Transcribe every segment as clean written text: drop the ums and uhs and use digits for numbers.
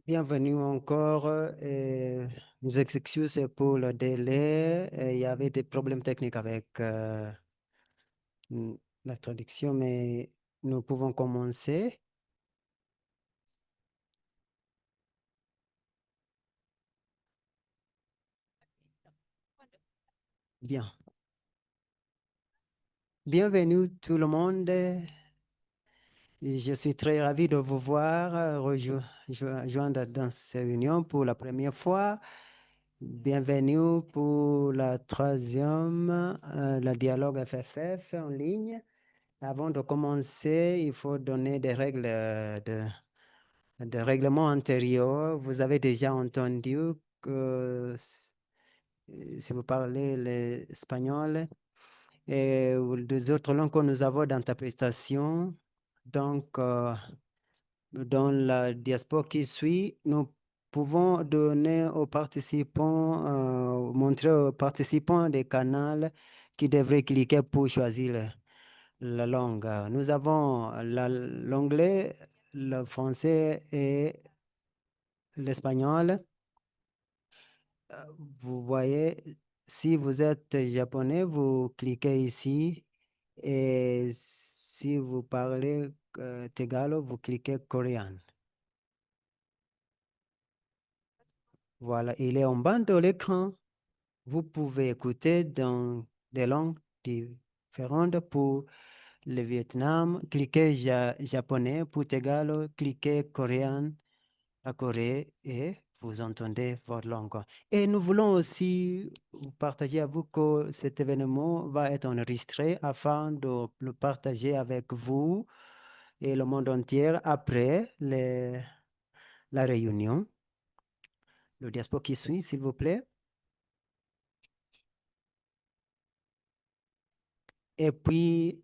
Bienvenue encore. Nous excuses pour le délai. Il y avait des problèmes techniques avec la traduction, mais nous pouvons commencer. Bien. Bienvenue tout le monde. Je suis très ravi de vous voir rejoindre dans cette réunion pour la première fois. Bienvenue pour la troisième, le dialogue FFF en ligne. Avant de commencer, il faut donner des règles de règlement antérieur. Vous avez déjà entendu que si vous parlez l'espagnol et ou des autres langues que nous avons dans ta prestation, donc dans la diaspora qui suit, nous pouvons donner aux participants, montrer aux participants des canaux qui devraient cliquer pour choisir la langue. Nous avons l'anglais, le français et l'espagnol. Vous voyez, si vous êtes japonais, vous cliquez ici. Et si vous parlez Tagalog, vous cliquez coréen. Voilà, il est en bas de l'écran. Vous pouvez écouter dans des langues différentes pour le Vietnam. Cliquez japonais pour Tagalog, cliquez coréen, la Corée et vous entendez votre langue. Et nous voulons aussi partager avec vous que cet événement va être enregistré afin de le partager avec vous et le monde entier après la réunion. Le diaspora qui suit, s'il vous plaît. Et puis,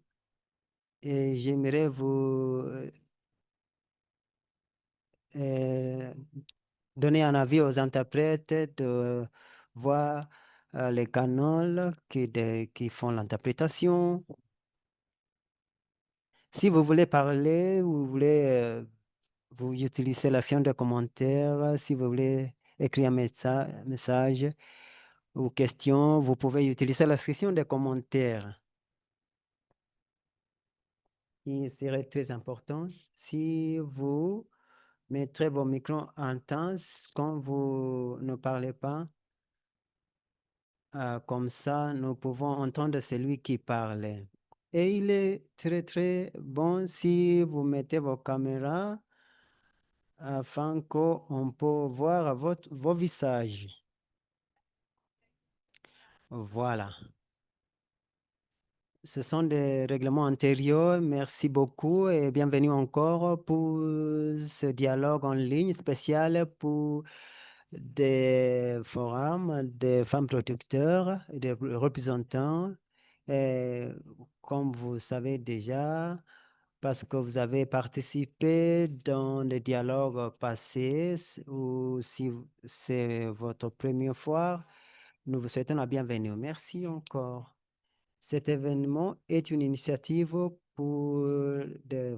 j'aimerais vous euh, donner un avis aux interprètes de voir les canaux qui font l'interprétation. Si vous voulez parler, vous voulez vous utilisez l'action de commentaire. Si vous voulez écrire un message ou question, vous pouvez utiliser la section de commentaires. Il serait très important si vous mettrez vos micros en intense quand vous ne parlez pas. Comme ça, nous pouvons entendre celui qui parle. Et il est très, très bon si vous mettez vos caméras afin qu'on peut voir vos visages. Voilà. Ce sont des règlements antérieurs. Merci beaucoup et bienvenue encore pour ce dialogue en ligne spécial pour des forums des femmes producteurs et des représentants. Et comme vous savez déjà, parce que vous avez participé dans des dialogues passés ou si c'est votre première fois, nous vous souhaitons la bienvenue. Merci encore. Cet événement est une initiative pour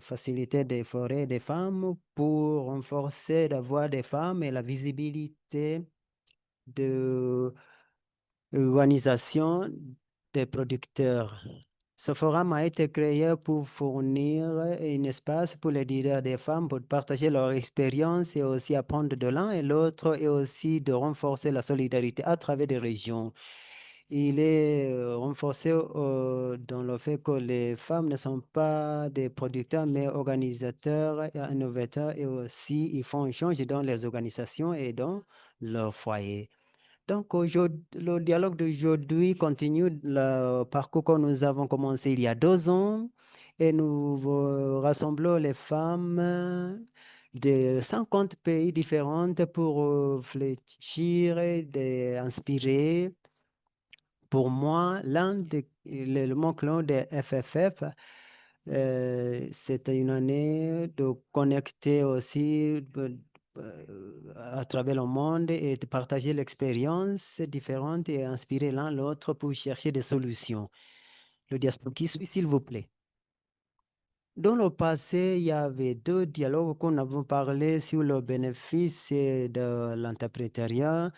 faciliter des forêts des femmes, pour renforcer la voix des femmes et la visibilité de l'organisation des producteurs. Ce forum a été créé pour fournir un espace pour les leaders des femmes pour partager leur expérience et aussi apprendre de l'un et l'autre et aussi de renforcer la solidarité à travers des régions. Il est renforcé dans le fait que les femmes ne sont pas des producteurs, mais organisateurs et innovateurs et aussi ils font un change dans les organisations et dans leur foyer. Donc, le dialogue d'aujourd'hui continue le parcours que nous avons commencé il y a 2 ans et nous rassemblons les femmes de 50 pays différents pour réfléchir et inspirer. Pour moi, l'un des éléments clés de FFF, c'était une année de connecter aussi à travers le monde et de partager l'expérience différente et inspirer l'un l'autre pour chercher des solutions. Le diaspora qui suit, s'il vous plaît. Dans le passé, il y avait deux dialogues qu'on avait parlé sur le bénéfice de l'entrepreneuriat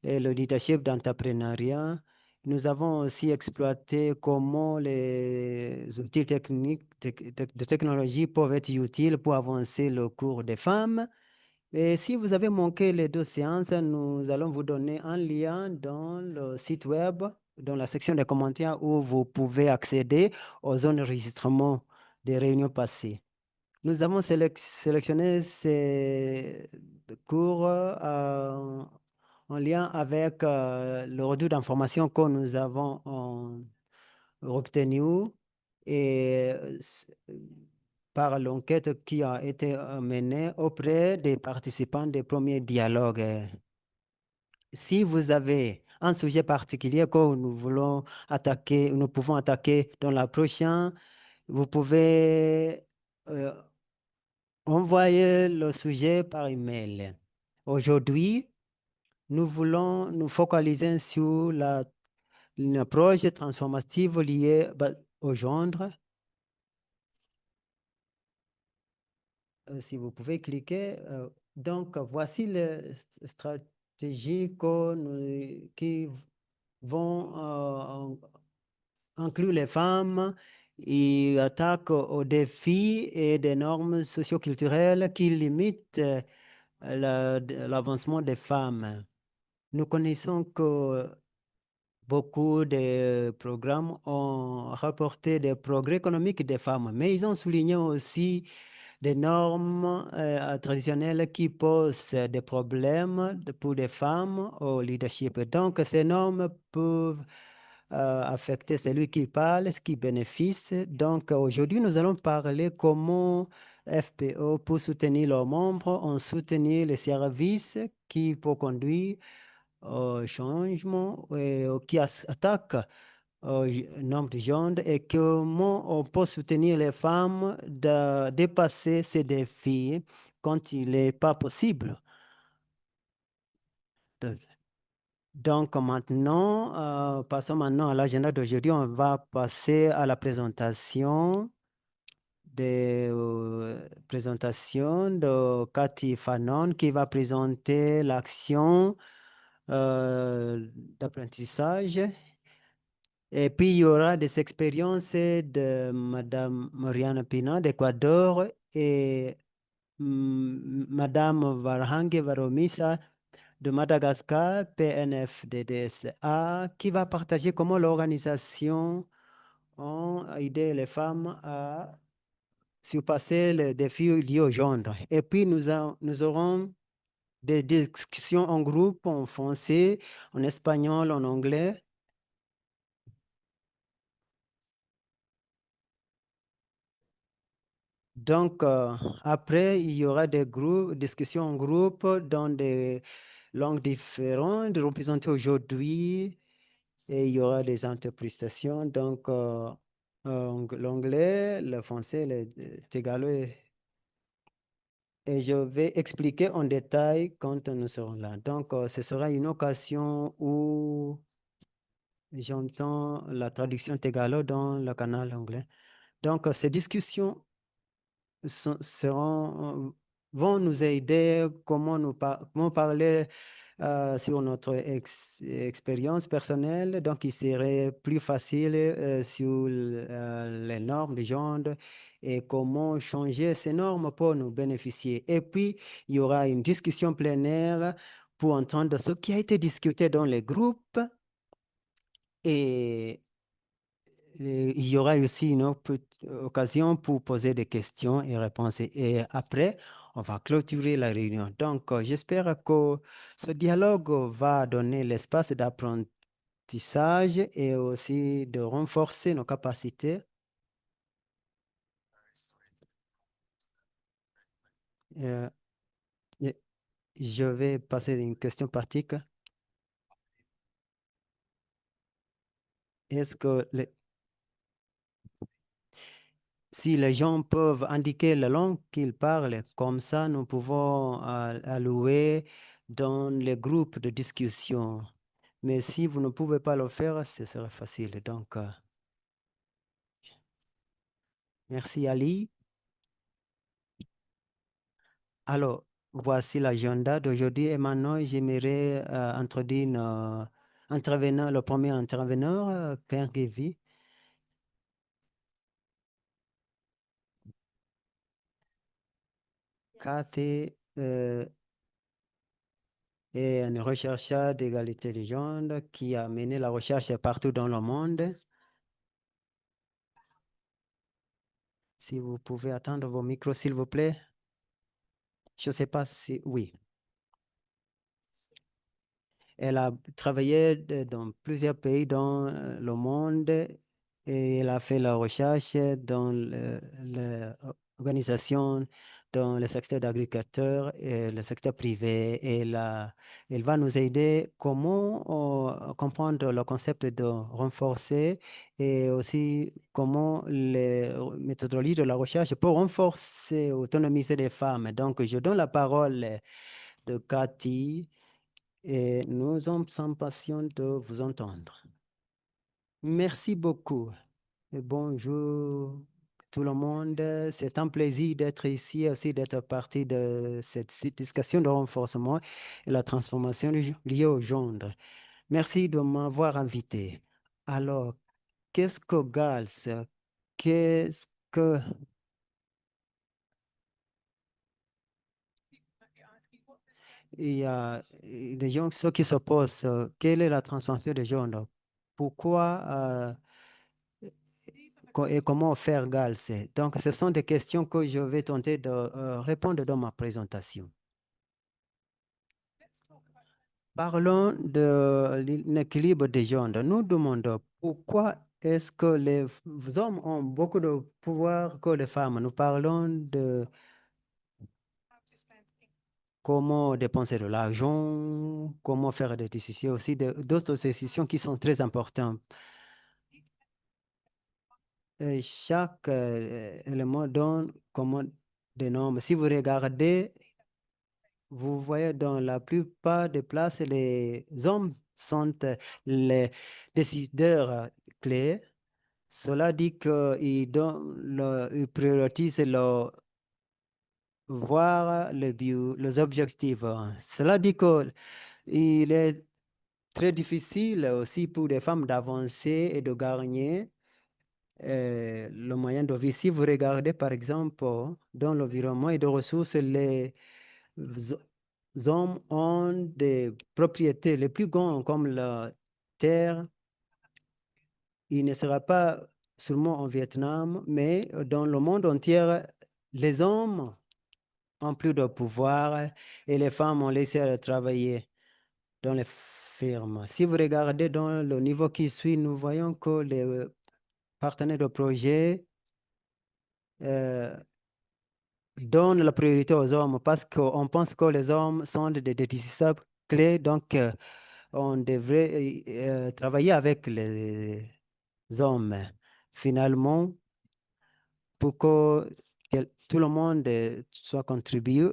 et le leadership d'entrepreneuriat. Nous avons aussi exploité comment les outils techniques de technologie peuvent être utiles pour avancer le cours des femmes. Et si vous avez manqué les deux séances, nous allons vous donner un lien dans le site web, dans la section des commentaires où vous pouvez accéder aux enregistrements des réunions passées. Nous avons sélectionné ces cours en lien avec le retour d'informations que nous avons obtenu et par l'enquête qui a été menée auprès des participants des premiers dialogues. Si vous avez un sujet particulier que nous voulons attaquer, nous pouvons attaquer dans la prochaine, vous pouvez envoyer le sujet par email. Aujourd'hui, nous voulons nous focaliser sur une approche transformative liée au genre. Si vous pouvez cliquer. Donc, voici les stratégies qui vont inclure les femmes et attaquent aux défis et des normes socioculturelles qui limitent l'avancement des femmes. Nous connaissons que beaucoup de programmes ont rapporté des progrès économiques des femmes, mais ils ont souligné aussi des normes traditionnelles qui posent des problèmes pour les femmes au leadership. Donc, ces normes peuvent affecter celui qui parle, ce qui bénéficie. Donc, aujourd'hui, nous allons parler comment FPO, pour soutenir leurs membres, ont soutenu les services qui peuvent conduire au changement et qui attaquent au nombre de gens et comment on peut soutenir les femmes de dépasser ces défis quand il n'est pas possible. Donc maintenant, passons maintenant à l'agenda d'aujourd'hui. On va passer à la présentation de Cathy Fanon qui va présenter l'action d'apprentissage. Et puis, il y aura des expériences de Madame Mariana Pina d'Équateur et Madame Varhange Varomisa de Madagascar, PNFDDSA, qui va partager comment l'organisation a aidé les femmes à surpasser les défis liés au genre. Et puis, nous aurons des discussions en groupe, en français, en espagnol, en anglais. Donc, après, il y aura des groupes, discussions en groupe dans des langues différentes représentées aujourd'hui et il y aura des interprétations. Donc, l'anglais, le français, le tagalo et je vais expliquer en détail quand nous serons là. Donc, ce sera une occasion où j'entends la traduction tagalo dans le canal anglais. Donc, ces discussions vont nous aider comment parler sur notre expérience personnelle. Donc, il serait plus facile sur les normes de genre et comment changer ces normes pour nous bénéficier. Et puis, il y aura une discussion plénière pour entendre ce qui a été discuté dans les groupes et il y aura aussi une autre occasion pour poser des questions et réponses. Et après, on va clôturer la réunion. Donc, j'espère que ce dialogue va donner l'espace d'apprentissage et aussi de renforcer nos capacités. Euh, je vais passer à une question pratique. Est-ce que si les gens peuvent indiquer la langue qu'ils parlent, comme ça, nous pouvons allouer dans les groupes de discussion. Mais si vous ne pouvez pas le faire, ce serait facile. Donc, merci Ali. Alors, voici l'agenda d'aujourd'hui et maintenant, j'aimerais introduire intervenant, le premier intervenant, Père Guévi. Cathy est un chercheur d'égalité des genres qui a mené la recherche partout dans le monde. Si vous pouvez attendre vos micros, s'il vous plaît. Je ne sais pas si... Oui. Elle a travaillé dans plusieurs pays dans le monde et elle a fait la recherche dans l'organisation, dans le secteur d'agriculteurs et le secteur privé. Et elle va nous aider comment comprendre le concept de renforcer et aussi comment les méthodologies de la recherche pour renforcer, autonomiser les femmes. Donc, je donne la parole de Cathy. Et nous sommes impatients de vous entendre. Merci beaucoup. Et bonjour tout le monde. C'est un plaisir d'être ici et aussi d'être partie de cette discussion de renforcement et la transformation liée au gendre. Merci de m'avoir invité. Alors, qu'est-ce que GALS? Qu'est-ce que... Il y a des gens ceux qui s'opposent. Quelle est la transformation de gendre? Pourquoi et comment faire GALS? Donc, ce sont des questions que je vais tenter de répondre dans ma présentation. Parlons de l'équilibre des genres. Nous demandons pourquoi est-ce que les hommes ont beaucoup de pouvoir que les femmes. Nous parlons de comment dépenser de l'argent, comment faire des décisions aussi, d'autres décisions qui sont très importantes. Chaque élément donne comment des normes. Si vous regardez, vous voyez dans la plupart des places, les hommes sont les décideurs clés. Cela dit qu'ils ils prioritisent voir les objectifs. Cela dit qu'il est très difficile aussi pour les femmes d'avancer et de gagner le moyen de vie. Si vous regardez, par exemple, dans l'environnement et de ressources, les hommes ont des propriétés les plus grandes comme la terre. Il ne sera pas seulement en Vietnam, mais dans le monde entier, les hommes ont plus de pouvoir et les femmes ont laissé travailler dans les firmes. Si vous regardez dans le niveau qui suit, nous voyons que les partenaires de projet euh, donnent la priorité aux hommes parce qu'on pense que les hommes sont des déciseurs clés, donc on devrait travailler avec les hommes. Finalement, pour que tout le monde soit contribué.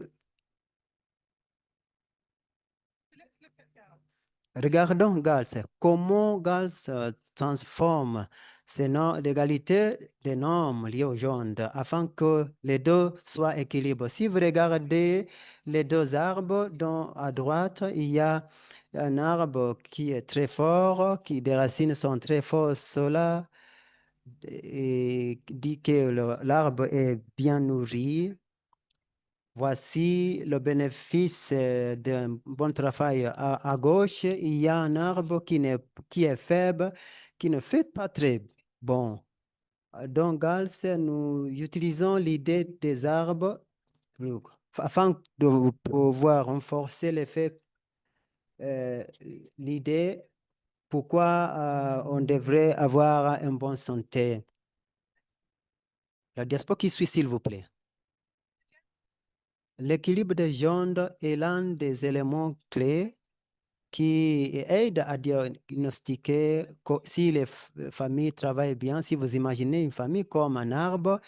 Regardons Gals, comment Gals transforme ces normes d'égalité des normes liées au genre afin que les deux soient équilibrés. Si vous regardez les deux arbres, à droite, il y a un arbre qui est très fort, qui des racines sont très fortes. Cela dit que l'arbre est bien nourri. Voici le bénéfice d'un bon travail. À gauche, il y a un arbre qui est faible, qui ne fait pas très bon. Dans Gals, nous utilisons l'idée des arbres afin de pouvoir renforcer l'effet, l'idée pourquoi on devrait avoir une bonne santé. La diapo qui suit, s'il vous plaît. L'équilibre des genres est l'un des éléments clés qui aide à diagnostiquer si les familles travaillent bien. Si vous imaginez une famille comme un arbre,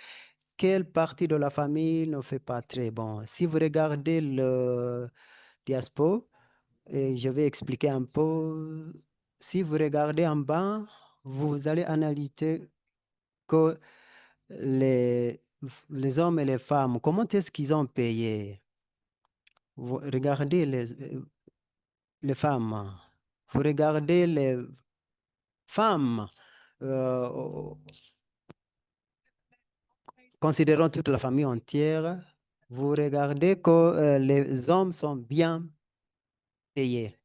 quelle partie de la famille ne fait pas très bon? Si vous regardez le diapo, et je vais expliquer un peu. Si vous regardez en bas, vous allez analyser que les hommes et les femmes, comment est-ce qu'ils ont payé? Vous regardez les femmes. Vous regardez les femmes. euh, Considérons toute la famille entière. Vous regardez que les hommes sont bien payés.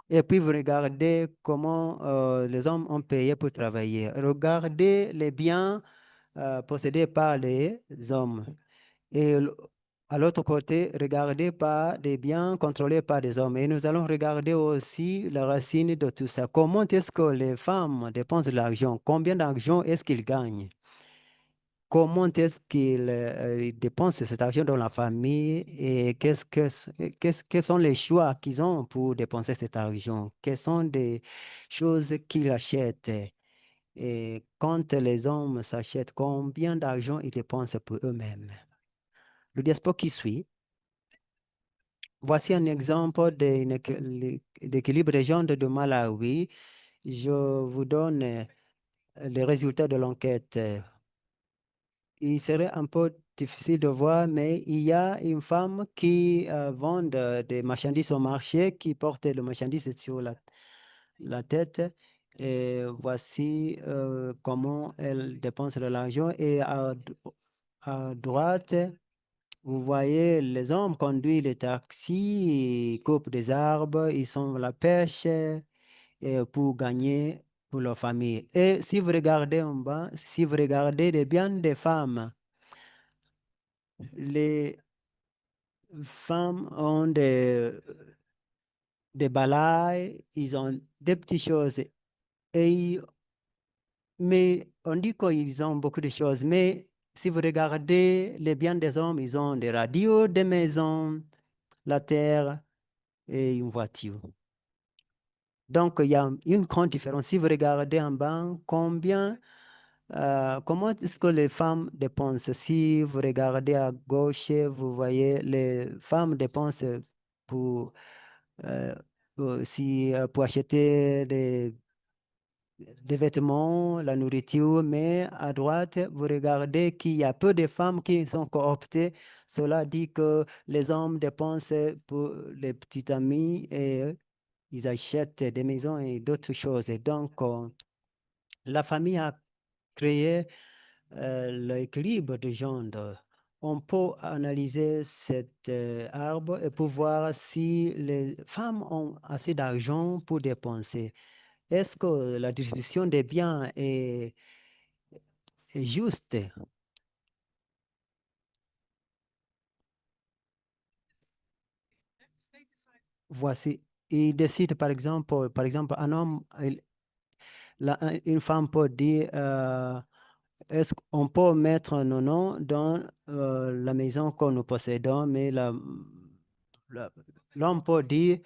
Et puis vous regardez comment les hommes ont payé pour travailler. Regardez les biens possédés par les hommes. Et à l'autre côté, regardez par des biens contrôlés par des hommes. Et nous allons regarder aussi la racine de tout ça. Comment est-ce que les femmes dépensent de l'argent? Combien d'argent est-ce qu'ils gagnent? Comment est-ce qu'ils dépensent cet argent dans la famille et quels sont les choix qu'ils ont pour dépenser cet argent? Quelles sont des choses qu'ils achètent? Et quand les hommes s'achètent, combien d'argent ils dépensent pour eux-mêmes? Le diaspora qui suit, voici un exemple d'équilibre des genres de Malawi. Je vous donne les résultats de l'enquête. Il serait un peu difficile de voir, mais il y a une femme qui vend des marchandises au marché, qui porte le marchandise sur la tête. Et voici comment elle dépense de l'argent. Et à droite, vous voyez les hommes conduisent les taxis, ils coupent des arbres, ils sont à la pêche pour gagner pour leur famille. Et si vous regardez en bas, si vous regardez les biens des femmes, les femmes ont des balais, ils ont des petites choses. Et, mais on dit qu'ils ont beaucoup de choses. Mais si vous regardez les biens des hommes, ils ont des radios, des maisons, la terre et une voiture. Donc, il y a une grande différence. Si vous regardez en bas, comment est-ce que les femmes dépensent? Si vous regardez à gauche, vous voyez les femmes dépensent pour, euh, pour acheter des vêtements, la nourriture, mais à droite, vous regardez qu'il y a peu de femmes qui sont cooptées. Cela dit que les hommes dépensent pour les petits amis et ils achètent des maisons et d'autres choses. Et donc, la famille a créé l'équilibre de genre. On peut analyser cet arbre et pour voir si les femmes ont assez d'argent pour dépenser. Est-ce que la distribution des biens est juste? Voici. Il décide, par exemple, un homme, une femme peut dire, est-ce qu'on peut mettre nos noms dans la maison que nous possédons, mais la- l'homme peut dire,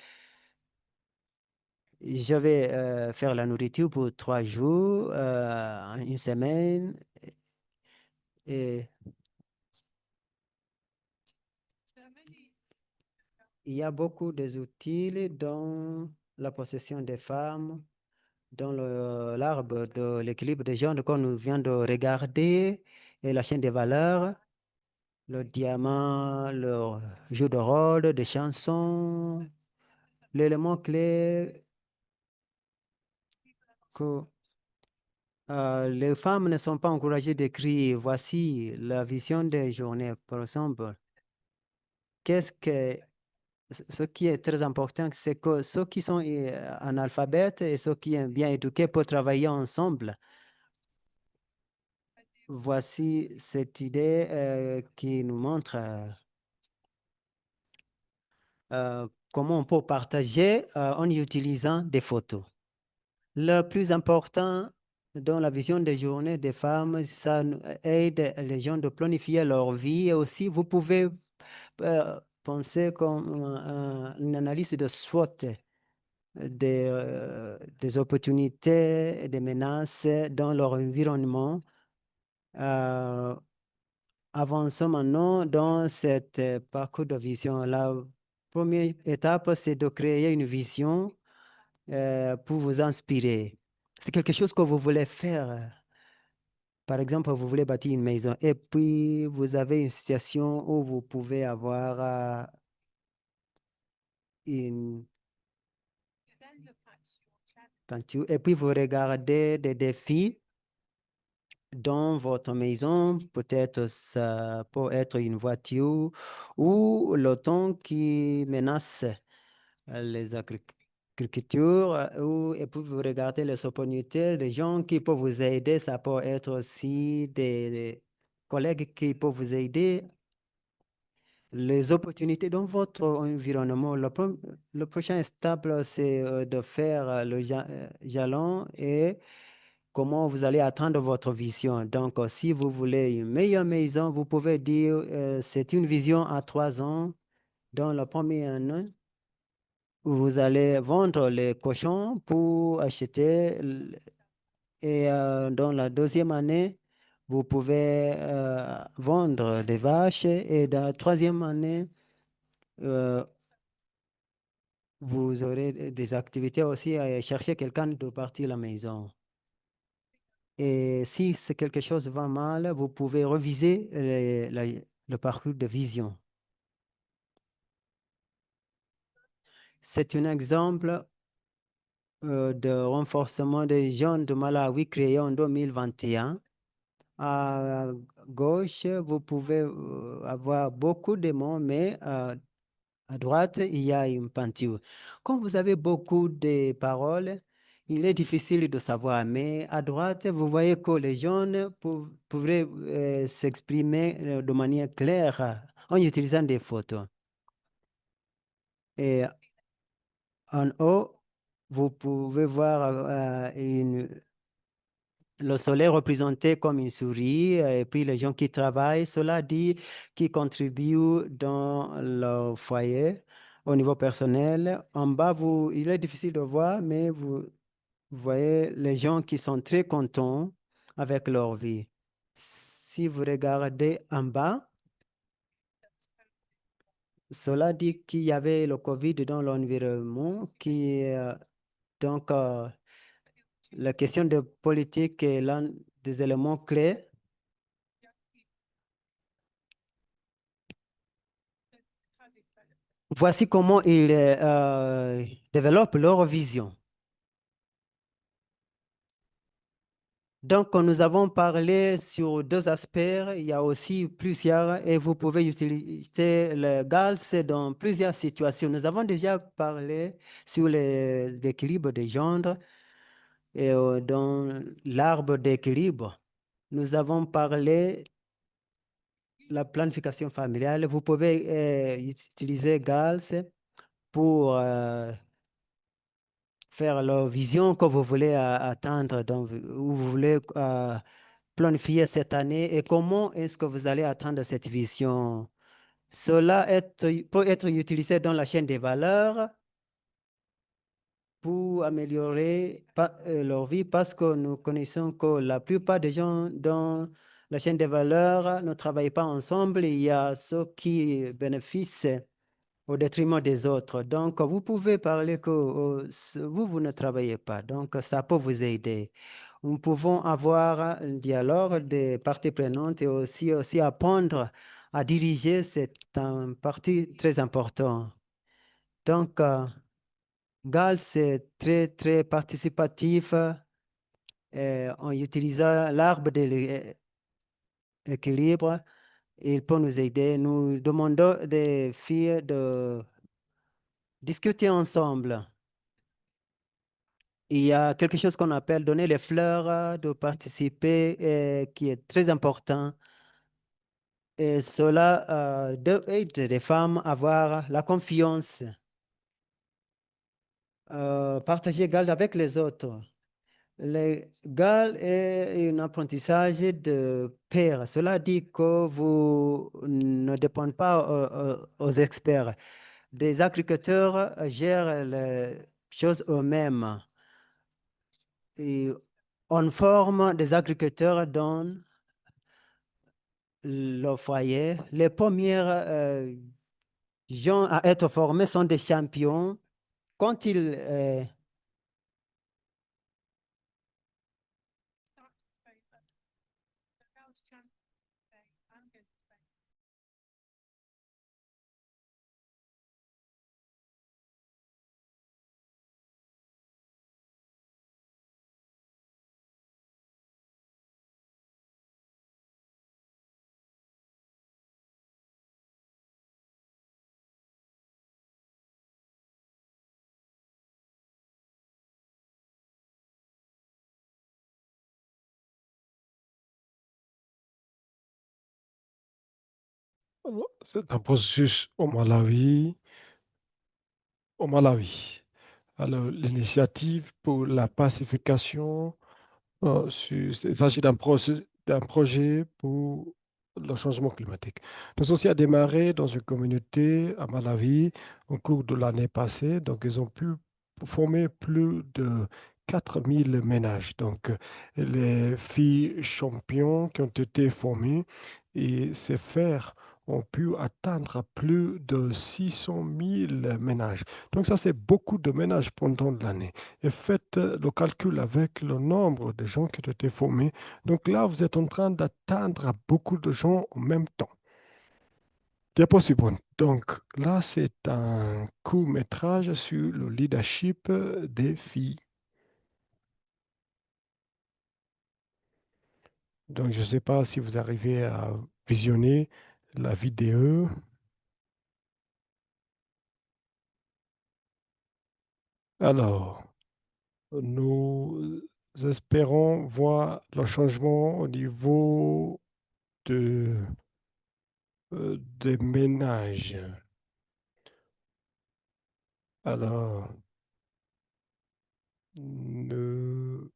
je vais faire la nourriture pour 3 jours, une semaine, et il y a beaucoup d'outils dans la possession des femmes, dans l'arbre de l'équilibre des genres que nous venons de regarder, et la chaîne des valeurs, le diamant, le jeu de rôle, des chansons, l'élément clé que les femmes ne sont pas encouragées d'écrire. Voici la vision des journées, par exemple. Qu'est-ce que Ce qui est très important, c'est que ceux qui sont analphabètes et ceux qui sont bien éduqués peuvent travailler ensemble. Voici cette idée qui nous montre comment on peut partager en utilisant des photos. Le plus important dans la vision des journées des femmes, ça aide les gens de planifier leur vie et aussi vous pouvez penser comme une analyse de SWOT des opportunités et des menaces dans leur environnement. Euh, Avançons maintenant dans cette parcours de vision. La première étape, c'est de créer une vision pour vous inspirer. C'est quelque chose que vous voulez faire. Par exemple, vous voulez bâtir une maison et puis vous avez une situation où vous pouvez avoir une peinture et puis vous regardez des défis dans votre maison. Peut-être ça peut être une voiture ou le temps qui menace les agricultures et puis vous regardez les opportunités des gens qui peuvent vous aider. Ça peut être aussi des collègues qui peuvent vous aider. Les opportunités dans votre environnement. Le prochain étape, c'est de faire le jalon et comment vous allez atteindre votre vision. Donc, si vous voulez une meilleure maison, vous pouvez dire c'est une vision à 3 ans. Dans la première année, vous allez vendre les cochons pour acheter. Et dans la deuxième année, vous pouvez vendre des vaches. Et dans la troisième année, euh, vous aurez des activités aussi à chercher quelqu'un de partir à la maison. Et si quelque chose va mal, vous pouvez reviser le parcours de vision. C'est un exemple de renforcement des jeunes de Malawi créé en 2021. À gauche, vous pouvez avoir beaucoup de mots, mais à droite, il y a une peinture. Quand vous avez beaucoup de paroles, il est difficile de savoir, mais à droite, vous voyez que les jeunes pourraient s'exprimer de manière claire en utilisant des photos. Et en haut, vous pouvez voir le soleil représenté comme une souris, et puis les gens qui travaillent, cela dit, qui contribuent dans le foyer au niveau personnel. En bas, il est difficile de voir, mais vous voyez les gens qui sont très contents avec leur vie. Si vous regardez en bas, cela dit qu'il y avait le Covid dans l'environnement, donc la question de politique est l'un des éléments clés. Voici comment ils développent leur vision. Donc, nous avons parlé sur deux aspects. Il y a aussi plusieurs, et vous pouvez utiliser le GALS dans plusieurs situations. Nous avons déjà parlé sur l'équilibre des genres et dans l'arbre d'équilibre. Nous avons parlé de la planification familiale. Vous pouvez utiliser GALS pour faire la vision que vous voulez atteindre, donc, où vous voulez planifier cette année et comment est-ce que vous allez atteindre cette vision. Cela peut être utilisé dans la chaîne des valeurs pour améliorer leur vie parce que nous connaissons que la plupart des gens dans la chaîne des valeurs ne travaillent pas ensemble. Il y a ceux qui bénéficient au détriment des autres. Donc, vous pouvez parler que vous ne travaillez pas. Donc, ça peut vous aider. Nous pouvons avoir un dialogue des parties prenantes et aussi apprendre à diriger. C'est un parti très important. Donc, GAL, c'est très, très participatif en utilisant l'arbre de l'équilibre. Il peut nous aider. Nous demandons des filles de discuter ensemble. Il y a quelque chose qu'on appelle donner les fleurs, de participer, qui est très important. Et cela aide les femmes à avoir la confiance, partager égal avec les autres. L'égal est un apprentissage de pair. Cela dit que vous ne dépendez pas aux experts. Des agriculteurs gèrent les choses eux-mêmes. Et on forme des agriculteurs dans le foyer. Les premiers gens à être formés sont des champions. Quand ils C'est un processus au Malawi. Alors, l'initiative pour la pacification. Il s'agit d'un projet pour le changement climatique. Le social a démarré dans une communauté à Malawi au cours de l'année passée. Donc, ils ont pu former plus de 4000 ménages. Donc, les filles champions qui ont été formées et ces fers ont pu atteindre plus de 600 000 ménages. Donc, ça, c'est beaucoup de ménages pendant l'année et faites le calcul avec le nombre de gens qui ont été formés. Donc là, vous êtes en train d'atteindre beaucoup de gens en même temps. Diapo suivante. Donc là, c'est un court-métrage sur le leadership des filles. Donc je ne sais pas si vous arrivez à visionner la vidéo. Alors, nous espérons voir le changement au niveau de, des ménages. Alors, nous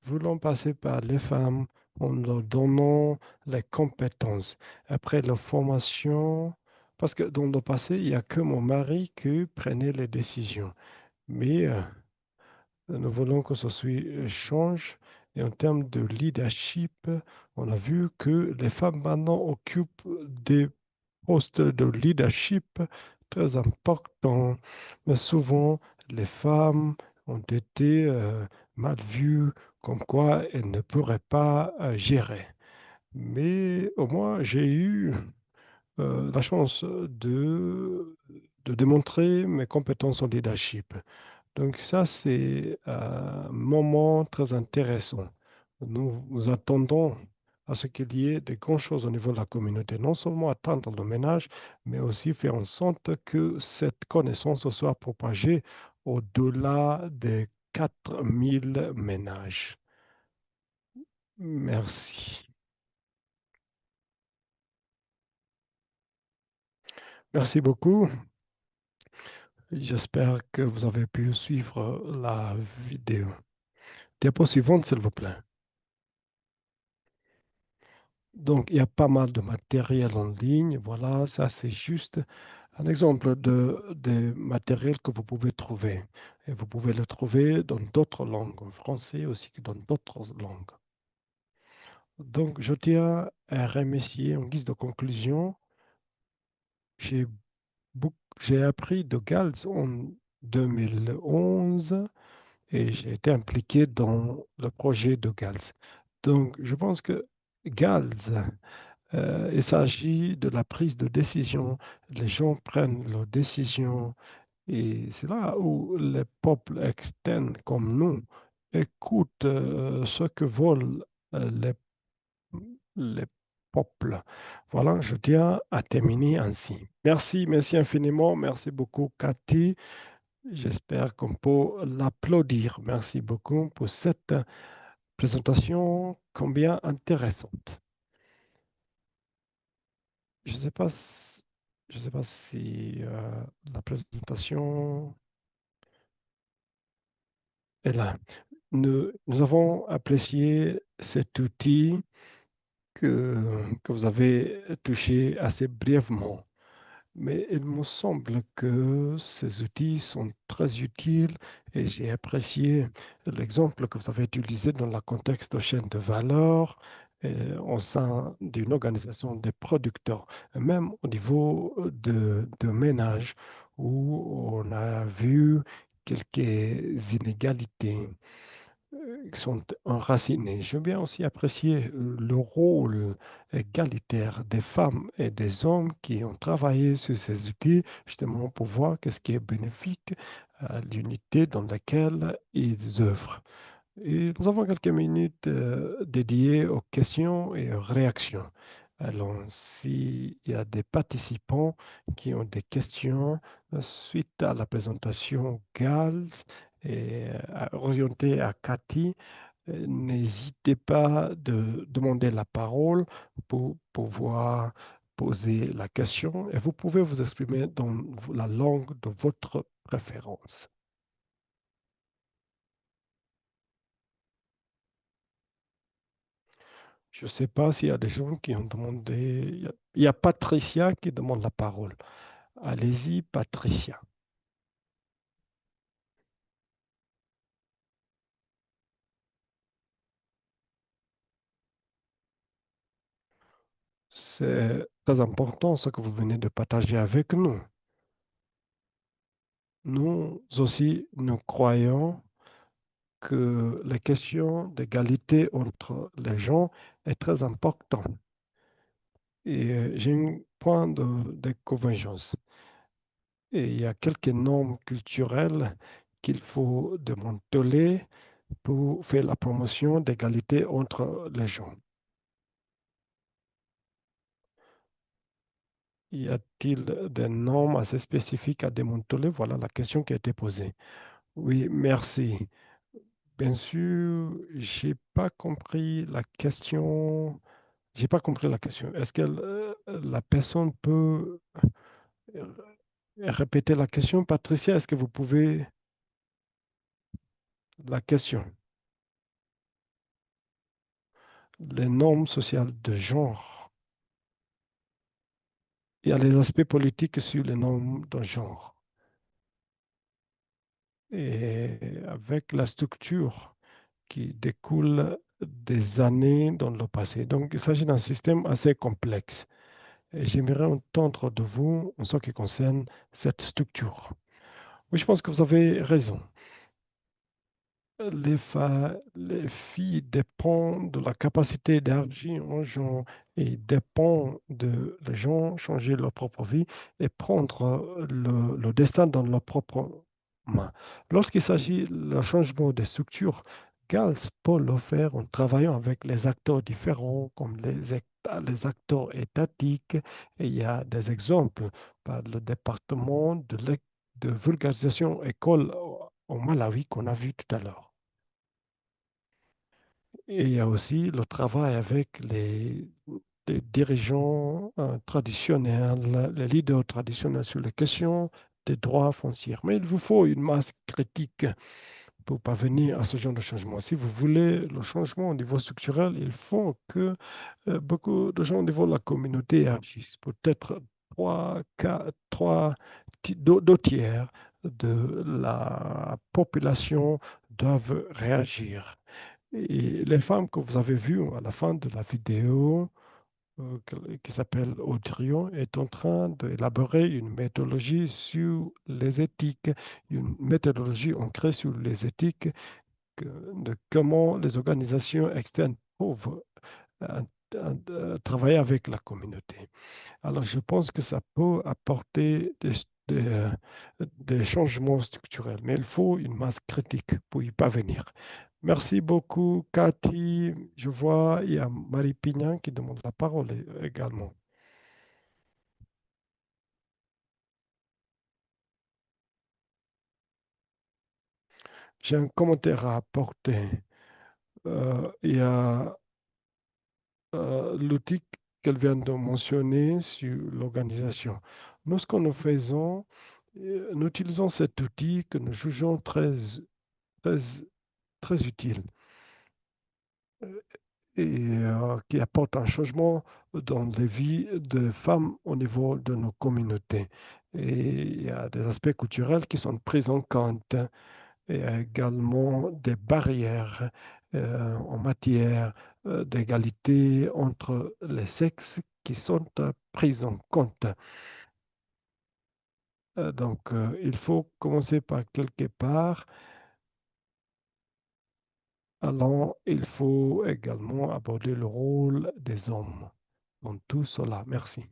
voulons passer par les femmes en leur donnant les compétences. Après la formation, parce que dans le passé, il n'y a que mon mari qui prenait les décisions. Mais nous voulons que ceci change. Et en termes de leadership, on a vu que les femmes maintenant occupent des postes de leadership très importants. Mais souvent, les femmes ont été mal vues, comme quoi elles ne pourraient pas gérer. Mais au moins, j'ai eu la chance de démontrer mes compétences en leadership. Donc ça, c'est un moment très intéressant. Nous attendons à ce qu'il y ait des grandes choses au niveau de la communauté, non seulement atteindre le ménage, mais aussi faire en sorte que cette connaissance soit propagée au-delà des 4000 ménages. Merci. Merci beaucoup. J'espère que vous avez pu suivre la vidéo. Diapo suivante, s'il vous plaît. Donc, il y a pas mal de matériel en ligne. Voilà, ça c'est juste un exemple de matériel que vous pouvez trouver. Et vous pouvez le trouver dans d'autres langues, en français aussi que dans d'autres langues. Donc, je tiens à remercier en guise de conclusion. J'ai j'ai appris de Gals en 2011 et j'ai été impliqué dans le projet de Gals. Donc, je pense que Gals, il s'agit de la prise de décision. Les gens prennent leurs décisions et c'est là où les peuples externes comme nous écoutent ce que veulent les peuples. Voilà, je tiens à terminer ainsi. Merci, merci infiniment. Merci beaucoup, Cathy. J'espère qu'on peut l'applaudir. Merci beaucoup pour cette présentation combien intéressante. Je ne sais pas si, je sais pas si la présentation est là. Nous avons apprécié cet outil que vous avez touché assez brièvement. Mais il me semble que ces outils sont très utiles et j'ai apprécié l'exemple que vous avez utilisé dans le contexte de chaîne de valeur au sein d'une organisation de producteurs, même au niveau de ménage où on a vu quelques inégalités qui sont enracinées. J'ai bien aussi apprécié le rôle égalitaire des femmes et des hommes qui ont travaillé sur ces outils, justement pour voir qu'est-ce qui est bénéfique à l'unité dans laquelle ils œuvrent. Et nous avons quelques minutes dédiées aux questions et aux réactions. Alors, s'il y a des participants qui ont des questions suite à la présentation GALS et orientée à Cathy, N'hésitez pas de demander la parole pour pouvoir poser la question et vous pouvez vous exprimer dans la langue de votre préférence. Je ne sais pas s'il y a des gens qui ont demandé. Il y a Patricia qui demande la parole. Allez-y, Patricia. C'est très important ce que vous venez de partager avec nous. Nous aussi, nous croyons que la question d'égalité entre les gens est très importante. Et j'ai un point de convergence. Et il y a quelques normes culturelles qu'il faut démanteler pour faire la promotion d'égalité entre les gens. Y a-t-il des normes assez spécifiques à démanteler? Voilà la question qui a été posée. Oui, merci. Bien sûr, j'ai pas compris la question. J'ai pas compris la question. Est-ce que la personne peut euh, répéter la question? Patricia, est-ce que vous pouvez la question? Les normes sociales de genre. Il y a les aspects politiques sur les normes de genre. Et avec la structure qui découle des années dans le passé. Donc, il s'agit d'un système assez complexe. Et j'aimerais entendre de vous en ce qui concerne cette structure. Oui, je pense que vous avez raison. Les filles dépendent de la capacité d'agir en genre et dépendent de les gens changer leur propre vie et prendre le destin dans leurs propres mains. Lorsqu'il s'agit du changement des structures, Gals peut le faire en travaillant avec les acteurs différents, comme les acteurs étatiques. Et il y a des exemples par le département de vulgarisation école au Malawi qu'on a vu tout à l'heure. Et il y a aussi le travail avec les dirigeants traditionnels, les leaders traditionnels sur les questions des droits fonciers. Mais il vous faut une masse critique pour parvenir à ce genre de changement. Si vous voulez le changement au niveau structurel, il faut que beaucoup de gens au niveau de la communauté agissent. Peut-être deux tiers de la population doivent réagir. Et les femmes que vous avez vues à la fin de la vidéo, qui s'appelle Audrion, est en train d'élaborer une méthodologie sur les éthiques, une méthodologie ancrée sur les éthiques de comment les organisations externes peuvent euh, travailler avec la communauté. Alors, je pense que ça peut apporter des changements structurels, mais il faut une masse critique pour y parvenir. Merci beaucoup, Cathy. Je vois, il y a Marie Pignan qui demande la parole également. J'ai un commentaire à apporter. Il y a l'outil qu'elle vient de mentionner sur l'organisation. Nous, ce que nous faisons, nous utilisons cet outil que nous jugeons très, très utile et qui apporte un changement dans les vies de femmes au niveau de nos communautés. Et il y a des aspects culturels qui sont pris en compte et également des barrières en matière d'égalité entre les sexes qui sont prises en compte. Donc, il faut commencer par quelque part. Alors, il faut également aborder le rôle des hommes dans tout cela. Merci.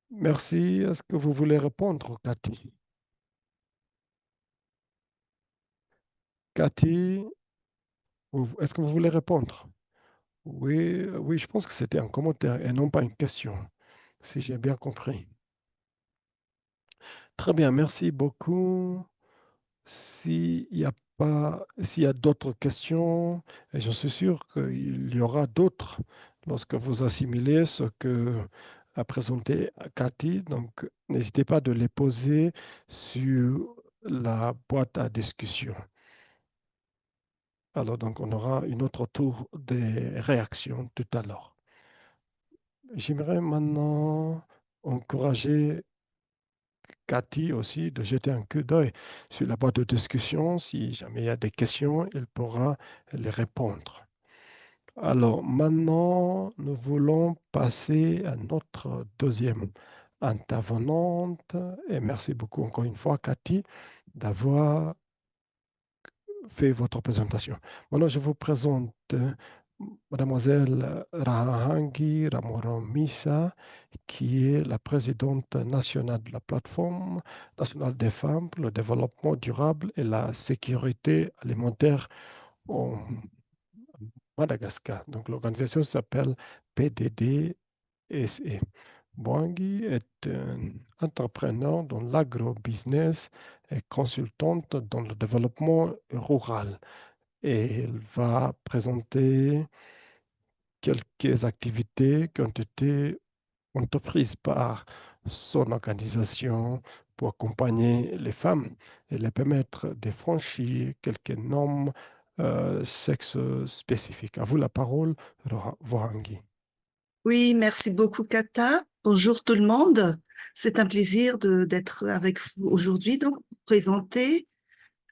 Merci. Est-ce que vous voulez répondre, Cathy? Cathy, est-ce que vous voulez répondre? Oui, oui, je pense que c'était un commentaire et non pas une question, si j'ai bien compris. Très bien, merci beaucoup. S'il y a d'autres questions, et je suis sûr qu'il y aura d'autres lorsque vous assimilez ce que a présenté Cathy. Donc, n'hésitez pas de les poser sur la boîte à discussion. Alors, donc, on aura une autre tour des réactions tout à l'heure. J'aimerais maintenant encourager Cathy aussi de jeter un coup d'œil sur la boîte de discussion. Si jamais il y a des questions, elle pourra les répondre. Alors maintenant, nous voulons passer à notre deuxième intervenante. Et merci beaucoup encore une fois, Cathy, d'avoir fait votre présentation. Maintenant, je vous présente Mademoiselle Rahangi Ramoromisa, qui est la présidente nationale de la plateforme nationale des femmes pour le développement durable et la sécurité alimentaire au Madagascar. Donc, l'organisation s'appelle PDDSE. Boangui est un entrepreneur dans l'agro-business et consultante dans le développement rural. Et elle va présenter quelques activités qui ont été entreprises par son organisation pour accompagner les femmes et les permettre de franchir quelques normes sexe spécifiques. À vous la parole, Vohangi. Oui, merci beaucoup, Kata. Bonjour tout le monde. C'est un plaisir d'être avec vous aujourd'hui, donc pour présenter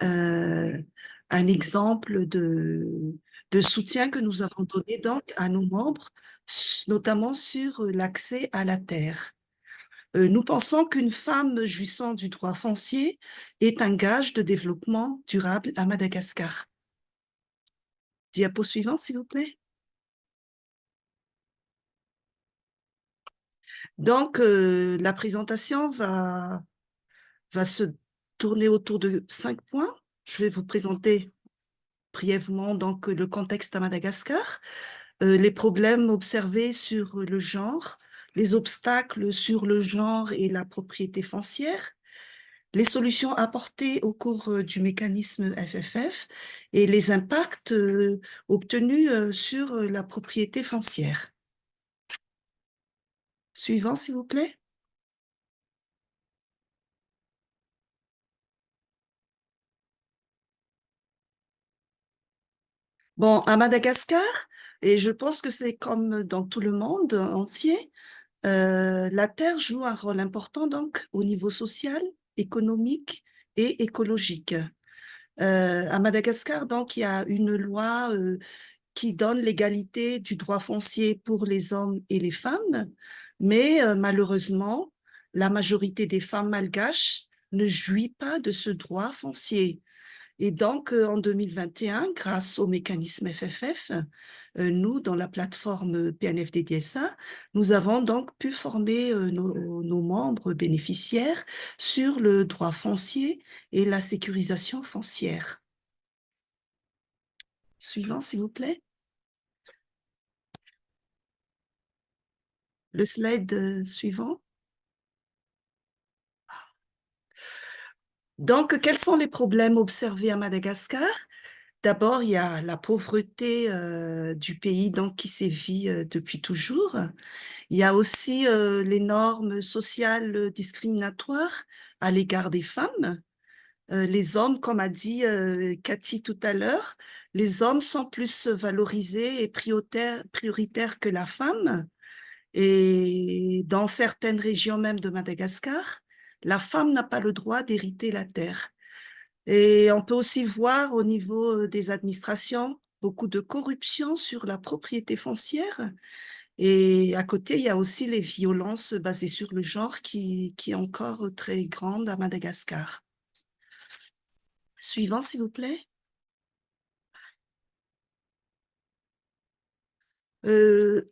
euh, un exemple de soutien que nous avons donné donc à nos membres, notamment sur l'accès à la terre. Nous pensons qu'une femme jouissant du droit foncier est un gage de développement durable à Madagascar. Diapo suivante, s'il vous plaît. Donc, la présentation va se tourner autour de 5 points. Je vais vous présenter brièvement donc le contexte à Madagascar, les problèmes observés sur le genre, les obstacles sur le genre et la propriété foncière, les solutions apportées au cours du mécanisme FFF et les impacts obtenus sur la propriété foncière. Suivant, s'il vous plaît. Bon, à Madagascar, et je pense que c'est comme dans tout le monde entier, la terre joue un rôle important donc au niveau social, économique et écologique. À Madagascar, donc, il y a une loi qui donne l'égalité du droit foncier pour les hommes et les femmes, mais malheureusement, la majorité des femmes malgaches ne jouit pas de ce droit foncier. Et donc, en 2021, grâce au mécanisme FFF, nous, dans la plateforme PNFDDSA, nous avons donc pu former nos membres bénéficiaires sur le droit foncier et la sécurisation foncière. Suivant, s'il vous plaît. Le slide suivant. Donc, quels sont les problèmes observés à Madagascar? D'abord, il y a la pauvreté du pays donc, qui sévit depuis toujours. Il y a aussi les normes sociales discriminatoires à l'égard des femmes. Les hommes, comme a dit Cathy tout à l'heure, les hommes sont plus valorisés et prioritaires que la femme. Et dans certaines régions même de Madagascar, la femme n'a pas le droit d'hériter la terre. Et on peut aussi voir au niveau des administrations beaucoup de corruption sur la propriété foncière. Et à côté, il y a aussi les violences basées sur le genre qui est encore très grande à Madagascar. Suivant, s'il vous plaît. Euh,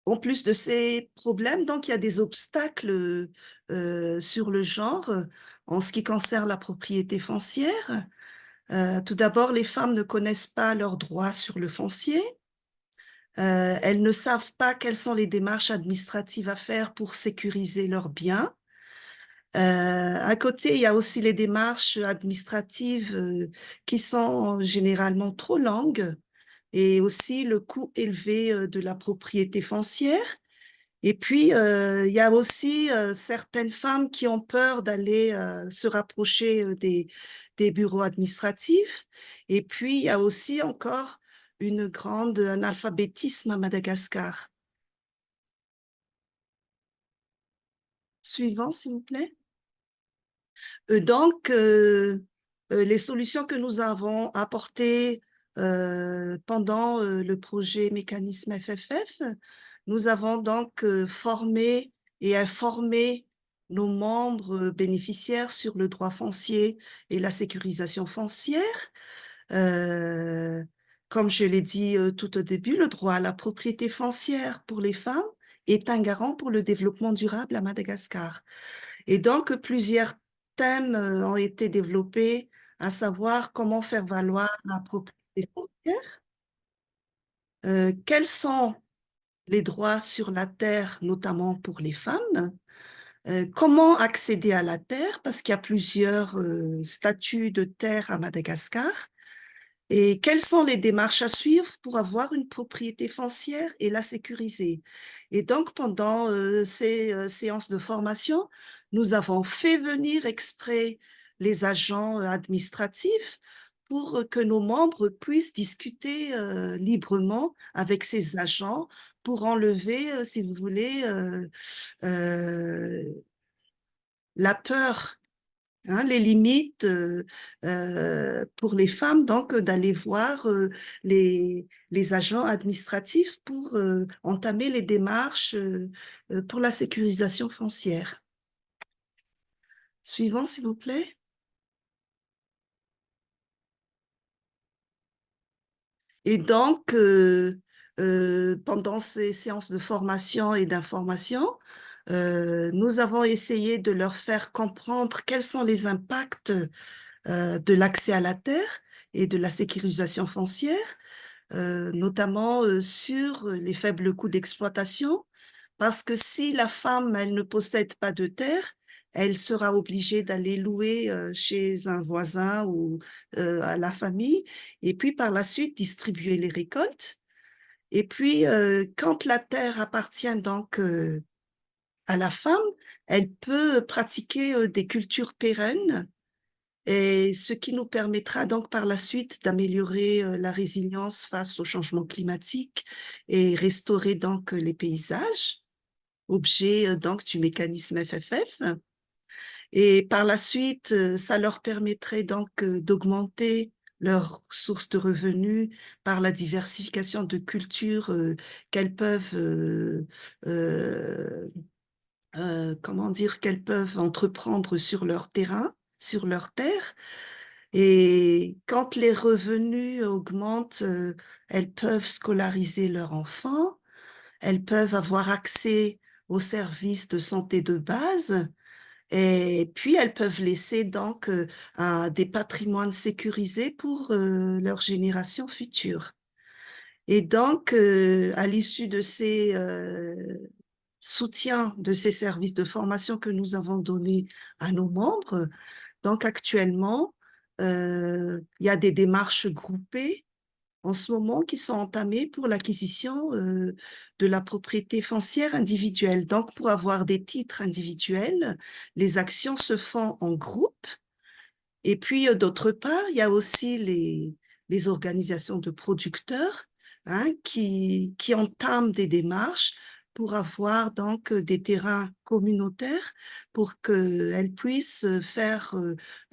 En plus de ces problèmes, donc il y a des obstacles sur le genre en ce qui concerne la propriété foncière. Tout d'abord, les femmes ne connaissent pas leurs droits sur le foncier. Elles ne savent pas quelles sont les démarches administratives à faire pour sécuriser leurs biens. À côté, il y a aussi les démarches administratives qui sont généralement trop longues et aussi le coût élevé de la propriété foncière. Et puis, il y a aussi certaines femmes qui ont peur d'aller se rapprocher des bureaux administratifs. Et puis, il y a aussi encore une grande analphabétisme à Madagascar. Suivant, s'il vous plaît. Donc, les solutions que nous avons apportées pendant le projet Mécanisme FFF, nous avons donc formé et informé nos membres bénéficiaires sur le droit foncier et la sécurisation foncière. Euh, Comme je l'ai dit tout au début, le droit à la propriété foncière pour les femmes est un garant pour le développement durable à Madagascar. Et donc, plusieurs thèmes ont été développés, à savoir comment faire valoir la propriété foncière, quels sont les droits sur la terre, notamment pour les femmes, comment accéder à la terre, parce qu'il y a plusieurs statuts de terre à Madagascar, et quelles sont les démarches à suivre pour avoir une propriété foncière et la sécuriser? Et donc, pendant ces séances de formation, nous avons fait venir exprès les agents administratifs pour que nos membres puissent discuter librement avec ces agents pour enlever, si vous voulez, euh, la peur, hein, les limites pour les femmes, donc d'aller voir les agents administratifs pour entamer les démarches pour la sécurisation foncière. Suivant, s'il vous plaît. Et donc, pendant ces séances de formation et d'information, nous avons essayé de leur faire comprendre quels sont les impacts de l'accès à la terre et de la sécurisation foncière, notamment sur les faibles coûts d'exploitation, parce que si la femme, elle ne possède pas de terre, elle sera obligée d'aller louer chez un voisin ou à la famille, et puis par la suite distribuer les récoltes. Et puis, quand la terre appartient donc à la femme, elle peut pratiquer des cultures pérennes et ce qui nous permettra donc par la suite d'améliorer la résilience face au changement climatique et restaurer donc les paysages, objet donc du mécanisme FFF. Et par la suite, ça leur permettrait donc d'augmenter leurs sources de revenus par la diversification de cultures qu'elles peuvent euh, comment dire, qu'elles peuvent entreprendre sur leur terrain, sur leur terre. Et quand les revenus augmentent, elles peuvent scolariser leurs enfants, elles peuvent avoir accès aux services de santé de base, et puis elles peuvent laisser donc des patrimoines sécurisés pour leurs générations futures. Et donc, à l'issue de ces soutiens, de ces services de formation que nous avons donnés à nos membres, donc actuellement, il y a des démarches groupées en ce moment qui sont entamées pour l'acquisition de la propriété foncière individuelle. Donc, pour avoir des titres individuels, les actions se font en groupe. Et puis, d'autre part, il y a aussi les organisations de producteurs hein, qui entament des démarches pour avoir donc des terrains communautaires pour qu'elles puissent faire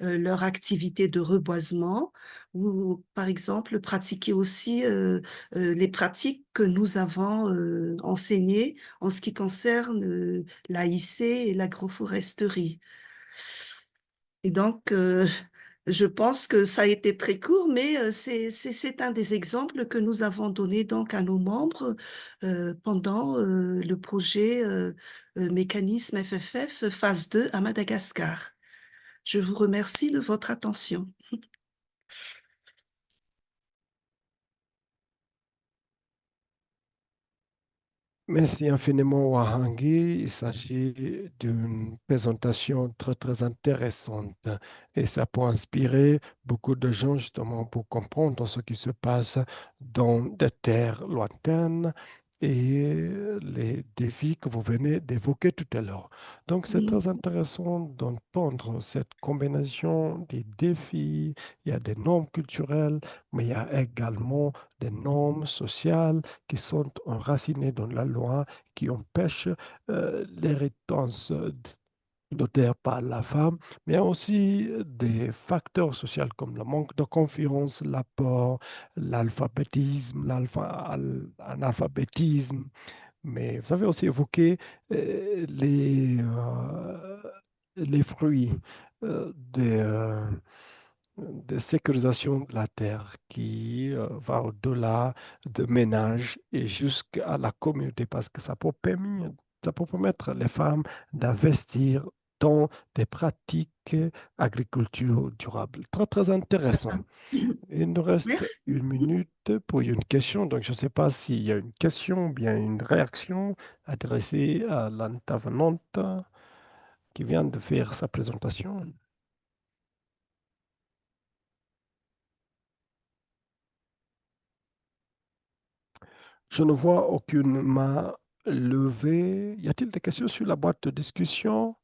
leur activité de reboisement ou, par exemple, pratiquer aussi les pratiques que nous avons enseignées en ce qui concerne l'AIC et l'agroforesterie. Et donc, je pense que ça a été très court, mais c'est un des exemples que nous avons donné donc à nos membres pendant le projet Mécanisme FFF phase 2 à Madagascar. Je vous remercie de votre attention. Merci infiniment, Wahangi. Il s'agit d'une présentation très, très intéressante et ça peut inspirer beaucoup de gens justement pour comprendre ce qui se passe dans des terres lointaines et les défis que vous venez d'évoquer tout à l'heure. Donc, c'est Mm. très intéressant d'entendre cette combinaison des défis. Il y a des normes culturelles, mais il y a également des normes sociales qui sont enracinés dans la loi, qui empêchent l'héritance dotée par la femme, mais il y a aussi des facteurs sociaux comme le manque de confiance, l'apport, l'alphabétisme, l'analphabétisme. Mais vous avez aussi évoqué les fruits de sécurisation de la terre qui va au-delà de ménage et jusqu'à la communauté parce que ça peut permettre les femmes d'investir dans des pratiques agriculture durable. Très, très intéressant. Il nous reste Merci. 1 minute pour une question. Donc, je ne sais pas s'il y a une question ou bien une réaction adressée à l'intervenante qui vient de faire sa présentation. Je ne vois aucune main levée. Y a-t-il des questions sur la boîte de discussion?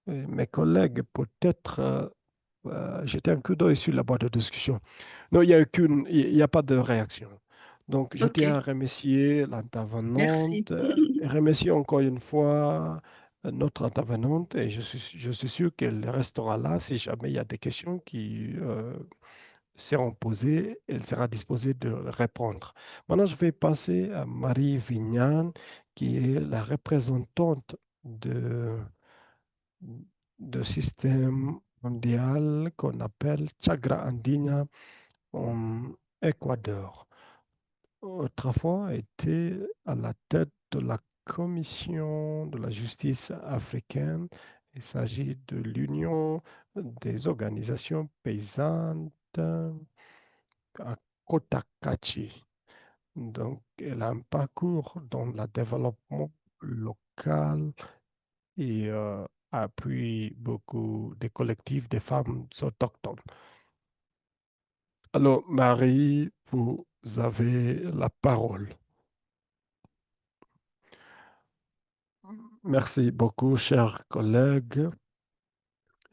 Mes collègues, peut-être, jeter un coup d'œil sur la boîte de discussion. Non, il y a pas de réaction. Donc, je Ok, tiens à remercier merci. l'intervenante, et remercier encore une fois notre intervenante, et je suis sûr qu'elle restera là si jamais il y a des questions qui seront posées, elle sera disposée de répondre. Maintenant, je vais passer à Marie Vignan, qui est la représentante de, de système mondial qu'on appelle Chagra Andina en Équateur. Autrefois, était à la tête de la Commission de la justice africaine. Il s'agit de l'Union des organisations paysannes à Cotacachi. Donc, elle a un parcours dans le développement local et appuie beaucoup des collectifs des femmes autochtones. Alors, Marie, vous avez la parole. Merci beaucoup, chers collègues,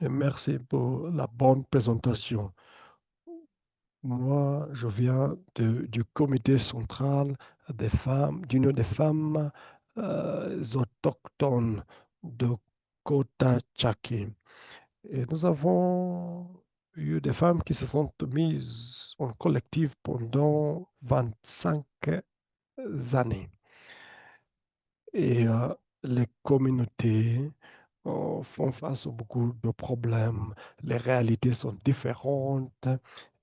et merci pour la bonne présentation. Moi, je viens du comité central des femmes, d'Union des femmes autochtones de Kotachaki. Et nous avons eu des femmes qui se sont mises en collectif pendant 25 années. Et les communautés font face à beaucoup de problèmes. Les réalités sont différentes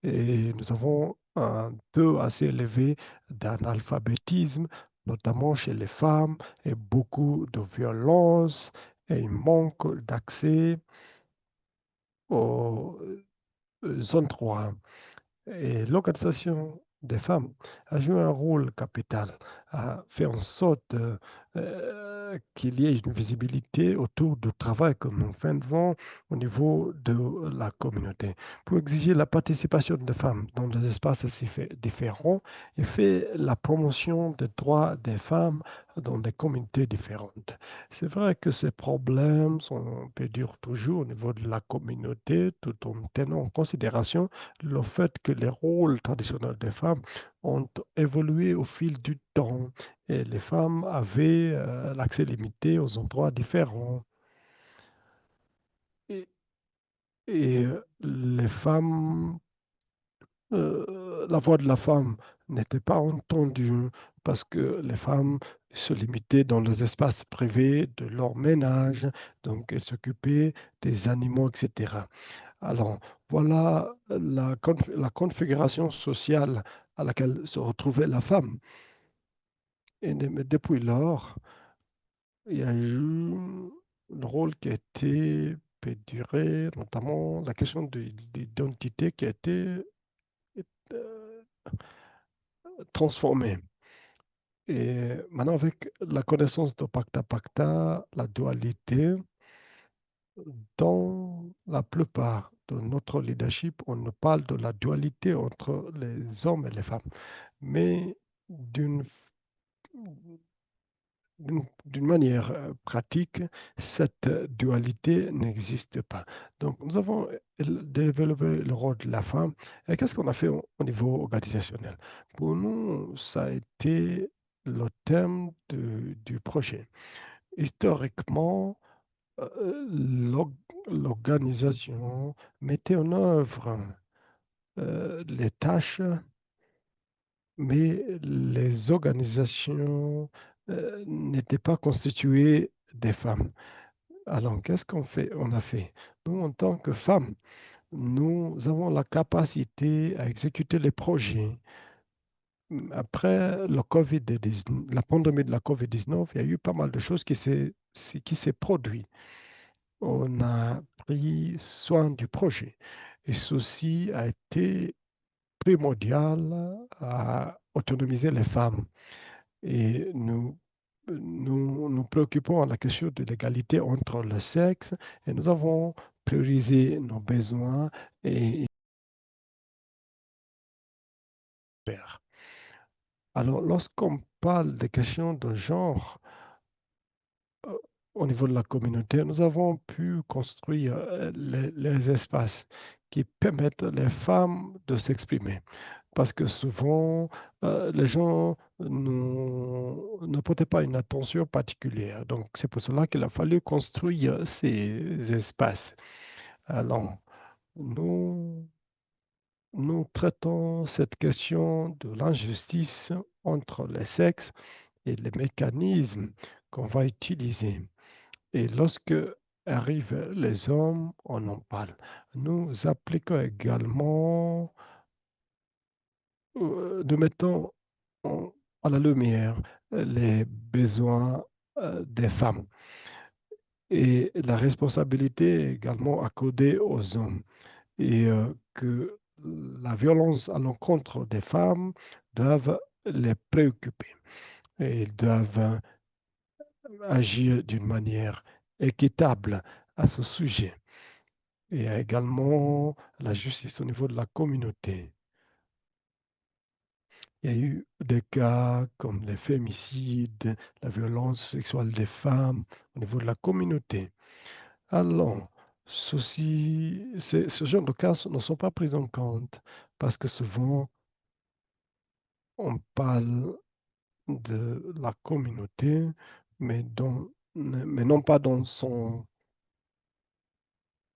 et nous avons un taux assez élevé d'analphabétisme, notamment chez les femmes, et beaucoup de violence et un manque d'accès aux endroits. Et l'organisation des femmes a joué un rôle capital, a fait en sorte qu'il y ait une visibilité autour du travail que nous faisons au niveau de la communauté pour exiger la participation des femmes dans des espaces assez différents et fait la promotion des droits des femmes dans des communautés différentes. C'est vrai que ces problèmes perdurent toujours au niveau de la communauté tout en tenant en considération le fait que les rôles traditionnels des femmes ont évolué au fil du temps et les femmes avaient l'accès limité aux endroits différents. Et, les femmes, la voix de la femme n'était pas entendue parce que les femmes se limitaient dans les espaces privés de leur ménage, donc elles s'occupaient des animaux, etc. Alors, voilà la configuration sociale à laquelle se retrouvait la femme. Et mais depuis lors, il y a eu le rôle qui a été perduré, notamment la question de l'identité qui a été euh, transformée. Et maintenant, avec la connaissance de Pacta Pacta, la dualité, dans la plupart de notre leadership, on ne parle de la dualité entre les hommes et les femmes, mais d'une d'une manière pratique, cette dualité n'existe pas. Donc, nous avons développé le rôle de la femme. Et qu'est-ce qu'on a fait au niveau organisationnel? Pour nous, ça a été le thème du projet. Historiquement, l'organisation mettait en œuvre les tâches, mais les organisations n'étaient pas constituées des femmes. Alors, qu'est-ce qu'on fait? On a fait. Nous, en tant que femmes, nous avons la capacité à exécuter les projets. Après la pandémie de la COVID-19, il y a eu pas mal de choses qui s'est produit. On a pris soin du projet. Et ceci a été primordial à autonomiser les femmes. Et nous préoccupons à la question de l'égalité entre le sexe et nous avons priorisé nos besoins et faire. Alors, lorsqu'on parle des questions de genre, euh, au niveau de la communauté, nous avons pu construire les espaces qui permettent les femmes de s'exprimer. Parce que souvent, les gens ne portaient pas une attention particulière. Donc, c'est pour cela qu'il a fallu construire ces espaces. Alors, nous, nous traitons cette question de l'injustice entre les sexes et les mécanismes qu'on va utiliser. Et lorsque arrivent les hommes, on en parle. Nous appliquons également, nous mettons à la lumière les besoins des femmes et la responsabilité est également accordée aux hommes et que la violence à l'encontre des femmes doivent les préoccuper et ils doivent agir d'une manière équitable à ce sujet. Et il y a également la justice au niveau de la communauté. Il y a eu des cas comme les féminicides, la violence sexuelle des femmes au niveau de la communauté. Alors, ce genre de cas ne sont pas pris en compte parce que souvent, on parle de la communauté, mais non pas dans son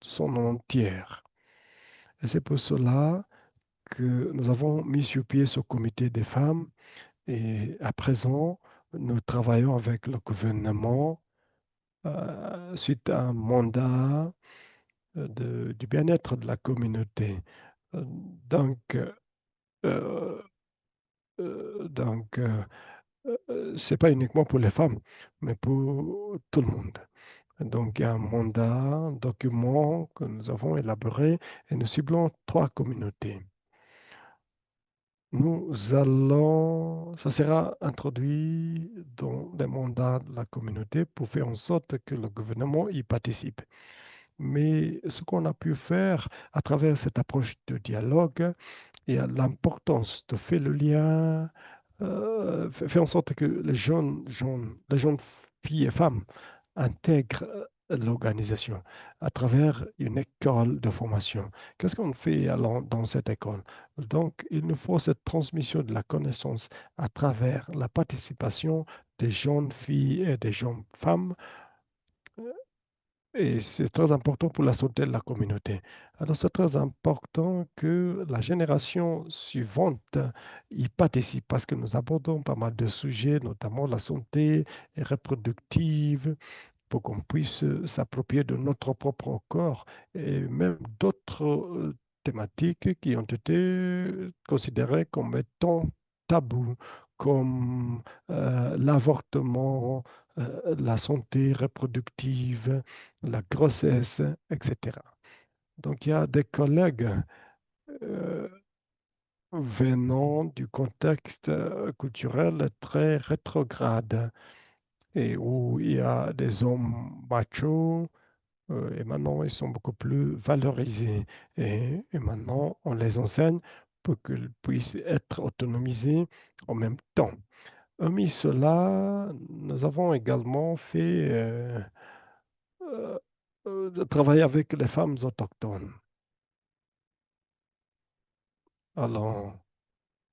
entière. Et c'est pour cela que nous avons mis sur pied ce comité des femmes et à présent, nous travaillons avec le gouvernement suite à un mandat du bien-être de la communauté. Euh, Donc, euh, c'est pas uniquement pour les femmes, mais pour tout le monde. Donc, il y a un mandat, un document que nous avons élaboré et nous ciblons 3 communautés. Ça sera introduit dans les mandats de la communauté pour faire en sorte que le gouvernement y participe. Mais ce qu'on a pu faire à travers cette approche de dialogue et à l'importance de faire le lien, faire en sorte que les jeunes filles et femmes intègrent l'organisation à travers une école de formation. Qu'est-ce qu'on fait dans cette école? Donc, il nous faut cette transmission de la connaissance à travers la participation des jeunes filles et des jeunes femmes et c'est très important pour la santé de la communauté. Alors, c'est très important que la génération suivante y participe parce que nous abordons pas mal de sujets, notamment la santé reproductive, pour qu'on puisse s'approprier de notre propre corps et même d'autres thématiques qui ont été considérées comme étant tabous, comme l'avortement, la santé reproductive, la grossesse, etc. Donc, il y a des collègues euh, venant du contexte culturel très rétrograde et où il y a des hommes machos et maintenant ils sont beaucoup plus valorisés et maintenant on les enseigne pour qu'ils puissent être autonomisés en même temps. Hormis cela, nous avons également fait euh, de travailler avec les femmes autochtones. Alors,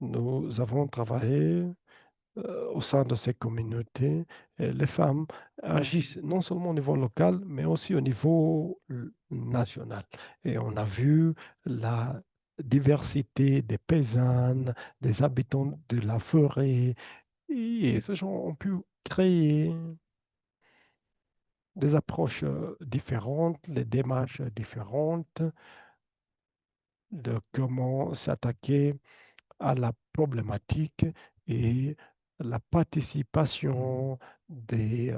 nous avons travaillé au sein de ces communautés. Et les femmes agissent non seulement au niveau local, mais aussi au niveau national. Et on a vu la diversité des paysannes, des habitants de la forêt. Et ces gens ont pu créer des approches différentes, les démarches différentes de comment s'attaquer à la problématique et la participation des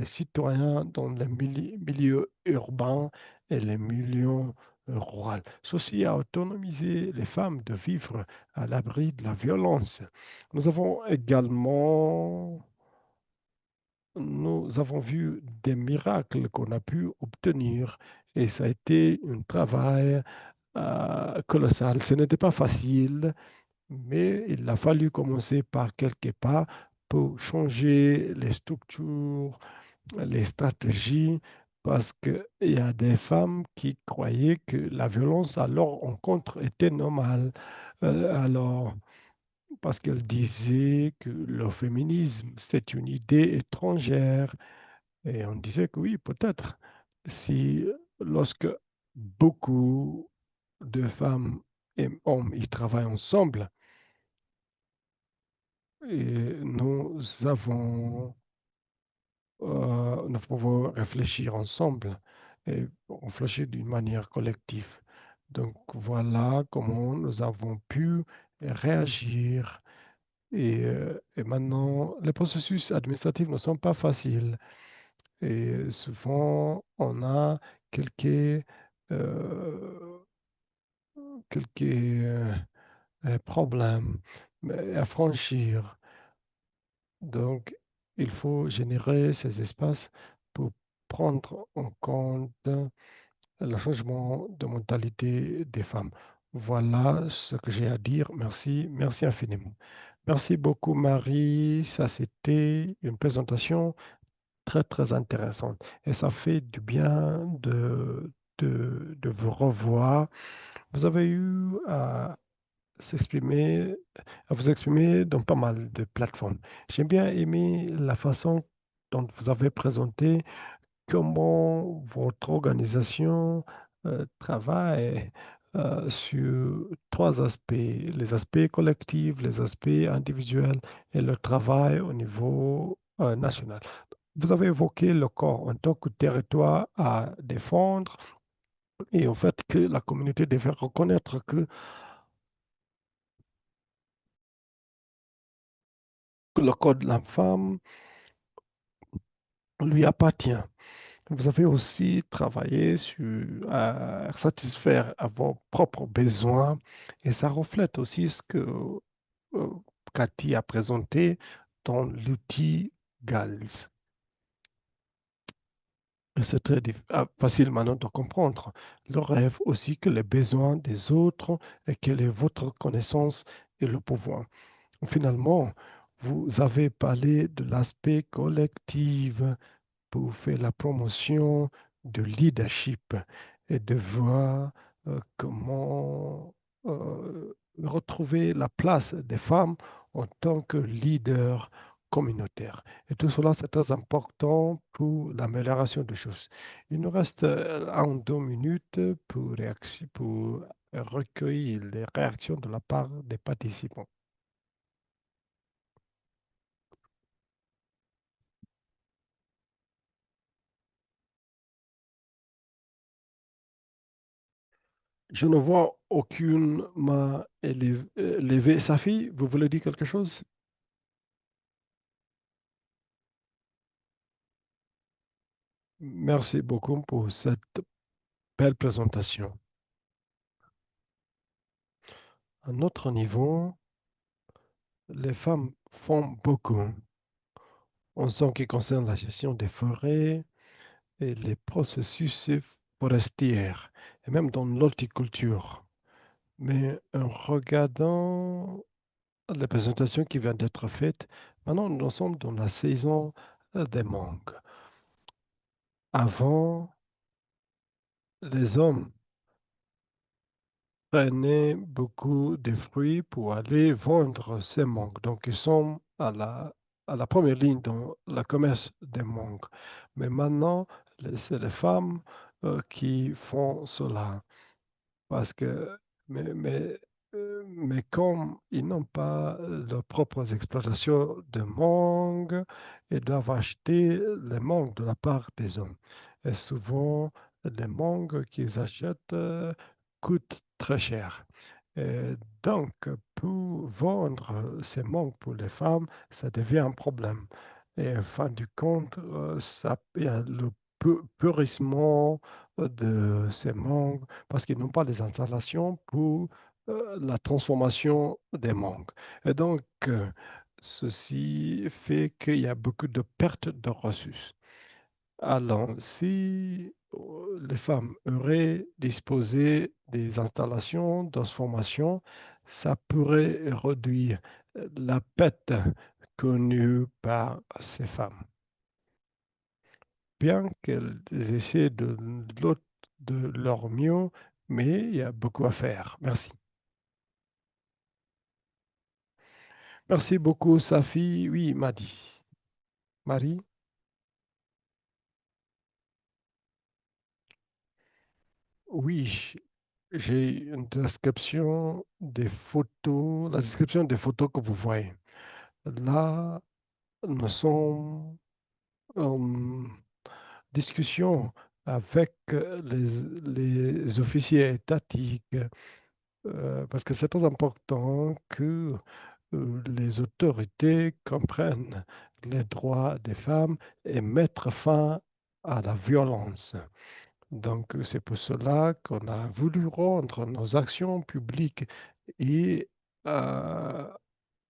citoyens dans les milieux urbains et les milieux ruraux. Ceci a autonomisé les femmes de vivre à l'abri de la violence. Nous avons également nous avons vu des miracles qu'on a pu obtenir et ça a été un travail colossal. Ce n'était pas facile, mais il a fallu commencer par quelques pas pour changer les structures, les stratégies, parce qu'il y a des femmes qui croyaient que la violence à leur encontre était normale. Alors, parce qu'elles disaient que le féminisme, c'est une idée étrangère et on disait que oui, peut-être, si lorsque beaucoup de femmes et hommes y travaillent ensemble, et nous pouvons réfléchir ensemble et réfléchir d'une manière collective. Donc voilà comment nous avons pu réagir. Et maintenant, les processus administratifs ne sont pas faciles. Et souvent, on a quelques, euh, quelques problèmes à franchir. Donc, il faut générer ces espaces pour prendre en compte le changement de mentalité des femmes. Voilà ce que j'ai à dire. Merci, merci infiniment. Merci beaucoup, Marie. Ça, c'était une présentation très, très intéressante. Et ça fait du bien de vous revoir. Vous avez eu s'exprimer, à vous exprimer dans pas mal de plateformes. J'ai bien aimé la façon dont vous avez présenté comment votre organisation travaille sur trois aspects, les aspects collectifs, les aspects individuels et le travail au niveau national. Vous avez évoqué le corps en tant que territoire à défendre et au fait que la communauté devait reconnaître que le corps de la femme lui appartient. Vous avez aussi travaillé sur satisfaire à vos propres besoins et ça reflète aussi ce que euh, Cathy a présenté dans l'outil GALS. Et c'est très facile maintenant de comprendre le rêve aussi que les besoins des autres et quelle est votre connaissance et le pouvoir. Finalement, vous avez parlé de l'aspect collectif pour faire la promotion de leadership et de voir comment retrouver la place des femmes en tant que leader communautaire. Et tout cela, c'est très important pour l'amélioration des choses. Il nous reste 1 ou 2 minutes pour recueillir les réactions de la part des participants. Je ne vois aucune main levée. Safi, vous voulez dire quelque chose? Merci beaucoup pour cette belle présentation. À un autre niveau, les femmes font beaucoup en ce qui concerne la gestion des forêts et les processus forestiers, et même dans l'horticulture. Mais en regardant les présentations qui viennent d'être faites, maintenant nous sommes dans la saison des mangues. Avant, les hommes prenaient beaucoup de fruits pour aller vendre ces mangues. Donc, ils sont à la première ligne dans le commerce des mangues. Mais maintenant, c'est les femmes qui font cela. Parce que, mais comme ils n'ont pas leurs propres exploitations de mangue, ils doivent acheter les mangues de la part des hommes. Et souvent, les mangues qu'ils achètent coûtent très cher. Et donc, pour vendre ces mangues pour les femmes, ça devient un problème. Et en fin du compte, il y a le pourrissement de ces mangues parce qu'ils n'ont pas les installations pour la transformation des mangues. Et donc, ceci fait qu'il y a beaucoup de pertes de ressources. Alors, si les femmes auraient disposé des installations de transformation, ça pourrait réduire la perte connue par ces femmes. Bien qu'elles essaient de leur mieux, mais il y a beaucoup à faire. Merci. Merci beaucoup, Safi. Oui, Madi. Marie? Oui, j'ai une description des photos, la description des photos que vous voyez. Là, nous sommes en discussion avec les officiers étatiques parce que c'est très important que les autorités comprennent les droits des femmes et mettre fin à la violence. Donc, c'est pour cela qu'on a voulu rendre nos actions publiques et euh,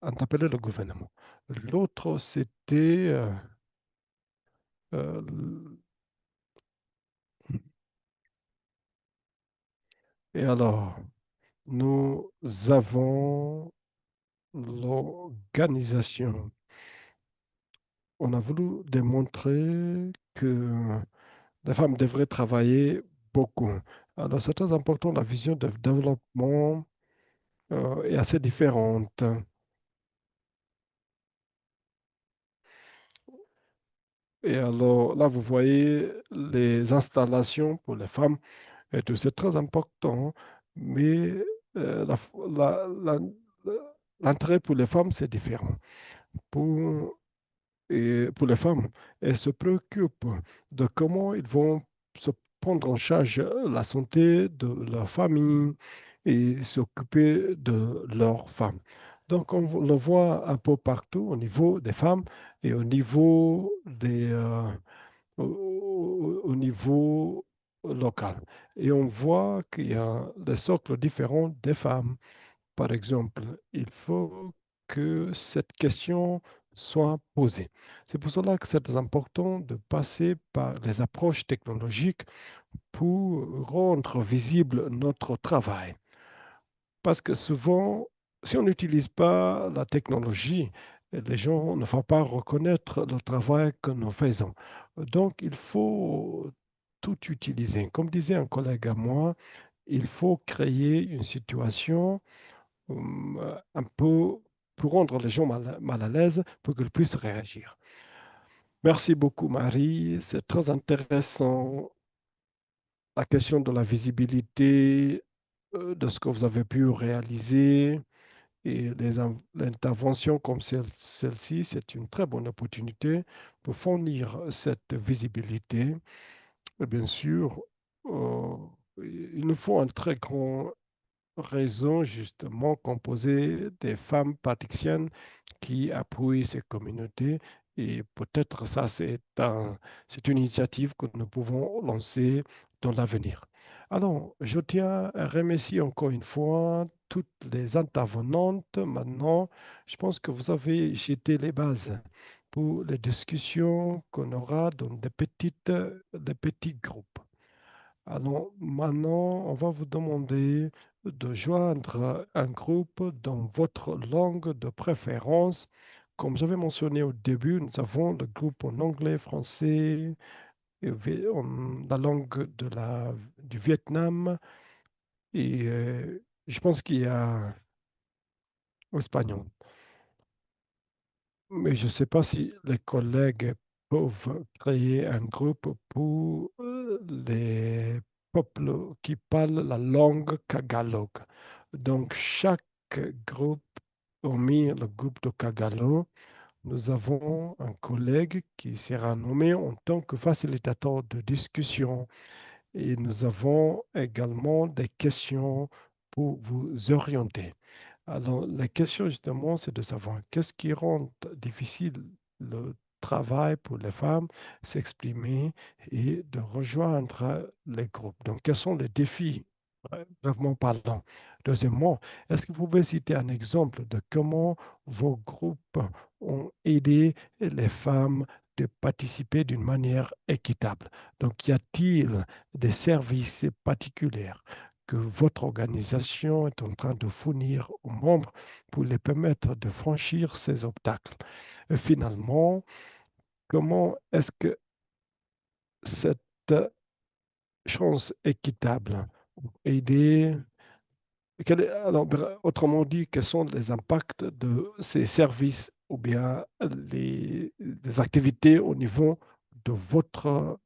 interpeller le gouvernement. L'autre, c'était euh, et alors, nous avons l'organisation. On a voulu démontrer que les femmes devraient travailler beaucoup. Alors, c'est très important, la vision de développement est assez différente. Et alors, là, vous voyez les installations pour les femmes, et tout, c'est très important, mais euh, la f- la- la- l'entrée pour les femmes, c'est différent. Pour et pour les femmes, elles se préoccupent de comment ils vont se prendre en charge la santé de leur famille et s'occuper de leurs femmes. Donc, le voit un peu partout au niveau des femmes et au niveau au niveau local. Et on voit qu'il y a des socles différents des femmes. Par exemple, il faut que cette question soit posée. C'est pour cela que c'est très important de passer par les approches technologiques pour rendre visible notre travail. Parce que souvent, si on n'utilise pas la technologie, les gens ne vont pas reconnaître le travail que nous faisons. Donc, il faut tout utiliser. Comme disait un collègue à moi, il faut créer une situation un peu pour rendre les gens mal à l'aise pour qu'ils puissent réagir. Merci beaucoup, Marie. C'est très intéressant la question de la visibilité de ce que vous avez pu réaliser et l'intervention comme celle-ci, c'est une très bonne opportunité pour fournir cette visibilité. Et bien sûr, euh, il nous faut un très grand réseau justement composé des femmes praticiennes qui appuient ces communautés. Et peut-être ça, c'est une initiative que nous pouvons lancer dans l'avenir. Alors, je tiens à remercier encore une fois toutes les intervenantes. Maintenant, je pense que vous avez jeté les bases pour les discussions qu'on aura dans des petits groupes. Alors, maintenant, on va vous demander de joindre un groupe dans votre langue de préférence. Comme j'avais mentionné au début, nous avons le groupe en anglais, français, la langue du Vietnam et je pense qu'il y a espagnol. Mais je ne sais pas si les collègues peuvent créer un groupe pour les peuples qui parlent la langue tagalog. Donc, chaque groupe, hormis le groupe de Tagalog, nous avons un collègue qui sera nommé en tant que facilitateur de discussion. Et nous avons également des questions pour vous orienter. Alors, la question justement, c'est de savoir qu'est-ce qui rend difficile le travail pour les femmes, s'exprimer et de rejoindre les groupes. Donc, quels sont les défis, brièvement parlant? Deuxièmement, est-ce que vous pouvez citer un exemple de comment vos groupes ont aidé les femmes de participer d'une manière équitable? Donc, y a-t-il des services particuliers que votre organisation est en train de fournir aux membres pour les permettre de franchir ces obstacles? Et finalement, comment est-ce que cette chance équitable aider alors, autrement dit, quels sont les impacts de ces services ou bien les activités au niveau de votre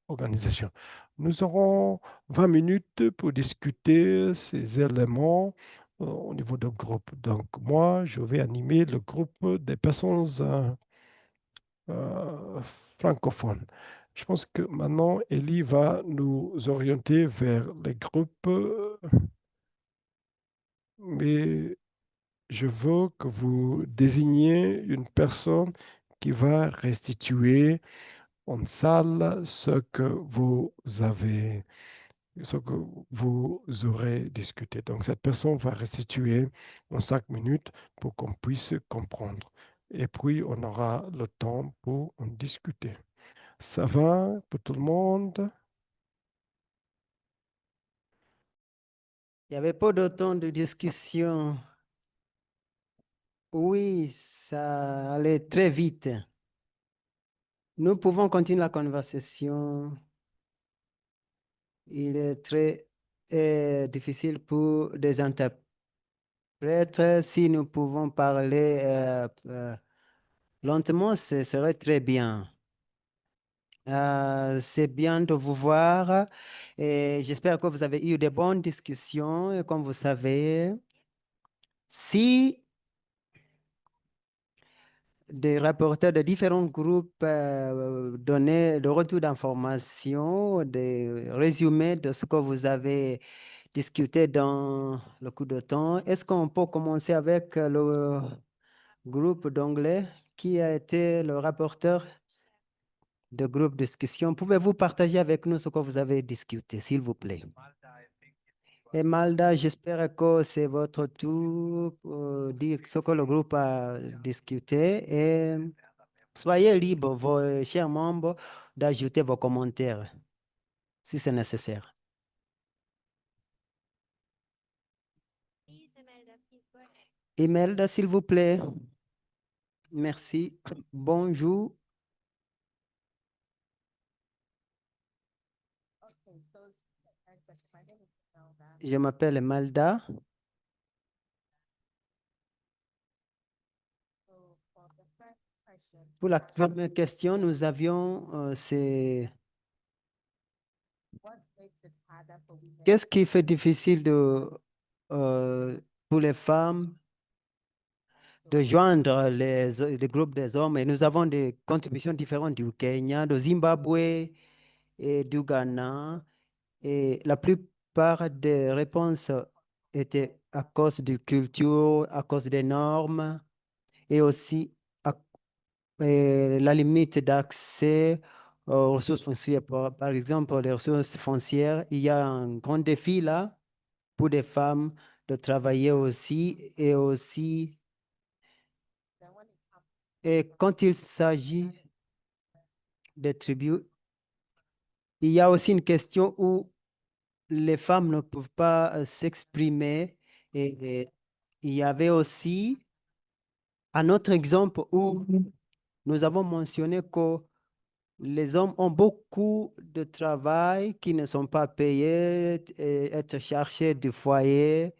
organisation? Nous aurons 20 minutes pour discuter ces éléments au niveau de groupe. Donc, moi, je vais animer le groupe des personnes euh, francophones. Je pense que maintenant, Ellie va nous orienter vers les groupes, mais je veux que vous désigniez une personne qui va restituer en salle ce que vous aurez discuté. Donc, cette personne va restituer en 5 minutes pour qu'on puisse comprendre. Et puis, on aura le temps pour en discuter. Ça va pour tout le monde? Il n'y avait pas de temps de discussion. Oui, ça allait très vite. Nous pouvons continuer la conversation. Il est très difficile pour des interprètes si nous pouvons parler lentement, ce serait très bien. C'est bien de vous voir et j'espère que vous avez eu de bonnes discussions. Et comme vous savez, si des rapporteurs de différents groupes donnaient le retour d'informations, des résumés de ce que vous avez discuté dans le coup de temps, est-ce qu'on peut commencer avec le groupe d'anglais qui a été le rapporteur de groupe discussion? Pouvez-vous partager avec nous ce que vous avez discuté, s'il vous plaît? Et Malda, j'espère que c'est votre tour pour dire ce que le groupe a discuté et soyez libres, vos chers membres, d'ajouter vos commentaires si c'est nécessaire. Imelda, s'il vous plaît. Merci. Bonjour. Je m'appelle Malda. Pour la première question, nous avions qu'est-ce qui fait difficile pour les femmes de joindre les groupes des hommes? Et nous avons des contributions différentes du Kenya, du Zimbabwe et du Ghana. Et la plupart des réponses étaient à cause de culture, à cause des normes et aussi la limite d'accès aux ressources foncières. Par exemple, les ressources foncières, il y a un grand défi là pour les femmes de travailler aussi et quand il s'agit des tribus, il y a aussi une question où les femmes ne peuvent pas s'exprimer et il y avait aussi un autre exemple où nous avons mentionné que les hommes ont beaucoup de travail qui ne sont pas payés, et être chargés du foyer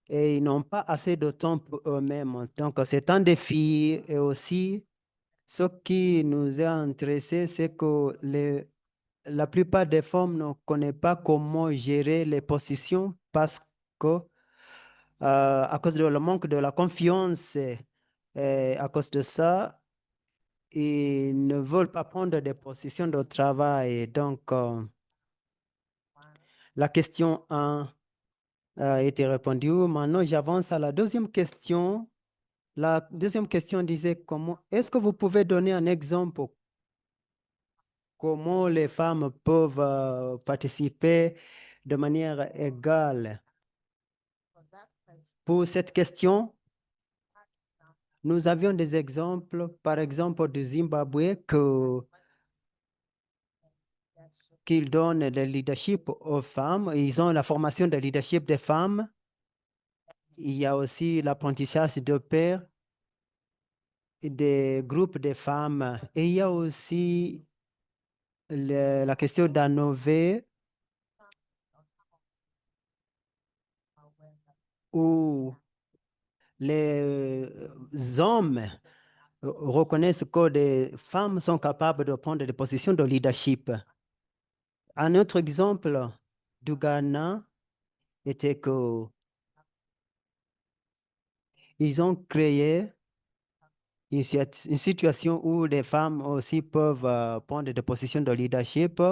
et ils n'ont pas assez de temps pour eux-mêmes. Donc, c'est un défi et aussi, ce qui nous a intéressé, c'est que la plupart des femmes ne connaissent pas comment gérer les positions parce que, à cause de le manque de la confiance, et à cause de ça, ils ne veulent pas prendre des positions de travail. Donc, la question 1 a été répondue. Maintenant, j'avance à la deuxième question. La deuxième question disait comment est-ce que vous pouvez donner un exemple comment les femmes peuvent participer de manière égale? Pour cette question, nous avions des exemples, par exemple du Zimbabwe, qu'ils donnent le leadership aux femmes. Ils ont la formation de leadership des femmes. Il y a aussi l'apprentissage de pairs, des groupes de femmes. Et il y a aussi la question d'innover où les hommes reconnaissent que des femmes sont capables de prendre des positions de leadership. Un autre exemple du Ghana était que ils ont créé une situation où les femmes aussi peuvent prendre des positions de leadership.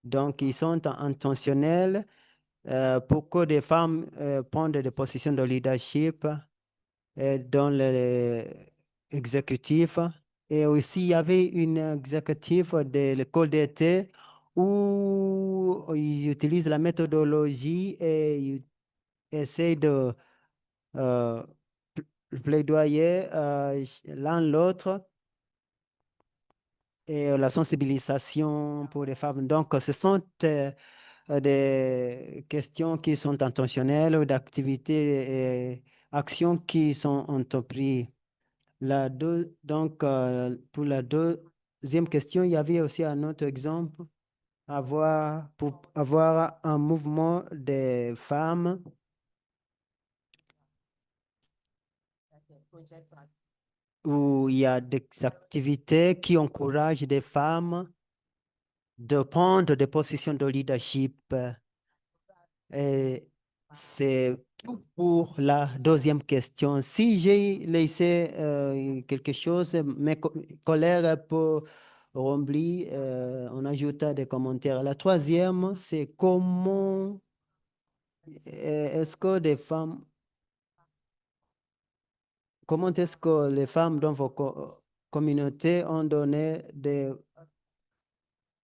Donc, ils sont intentionnels pour que des femmes prennent des positions de leadership dans l'exécutif. Et aussi, il y avait une exécutive de l'école d'été où ils utilisent la méthodologie et ils essayent de euh, plaidoyer l'un l'autre et la sensibilisation pour les femmes. Donc, ce sont des questions qui sont intentionnelles ou d'activités et actions qui sont entreprises. Donc, pour la deuxième question, il y avait aussi un autre exemple, pour avoir un mouvement des femmes où il y a des activités qui encouragent des femmes de prendre des positions de leadership. Et c'est tout pour la deuxième question. Si j'ai laissé quelque chose, mes collègues peuvent remplir, on ajouta des commentaires. La troisième, c'est est-ce que des femmes, comment est-ce que les femmes dans vos communautés ont donné des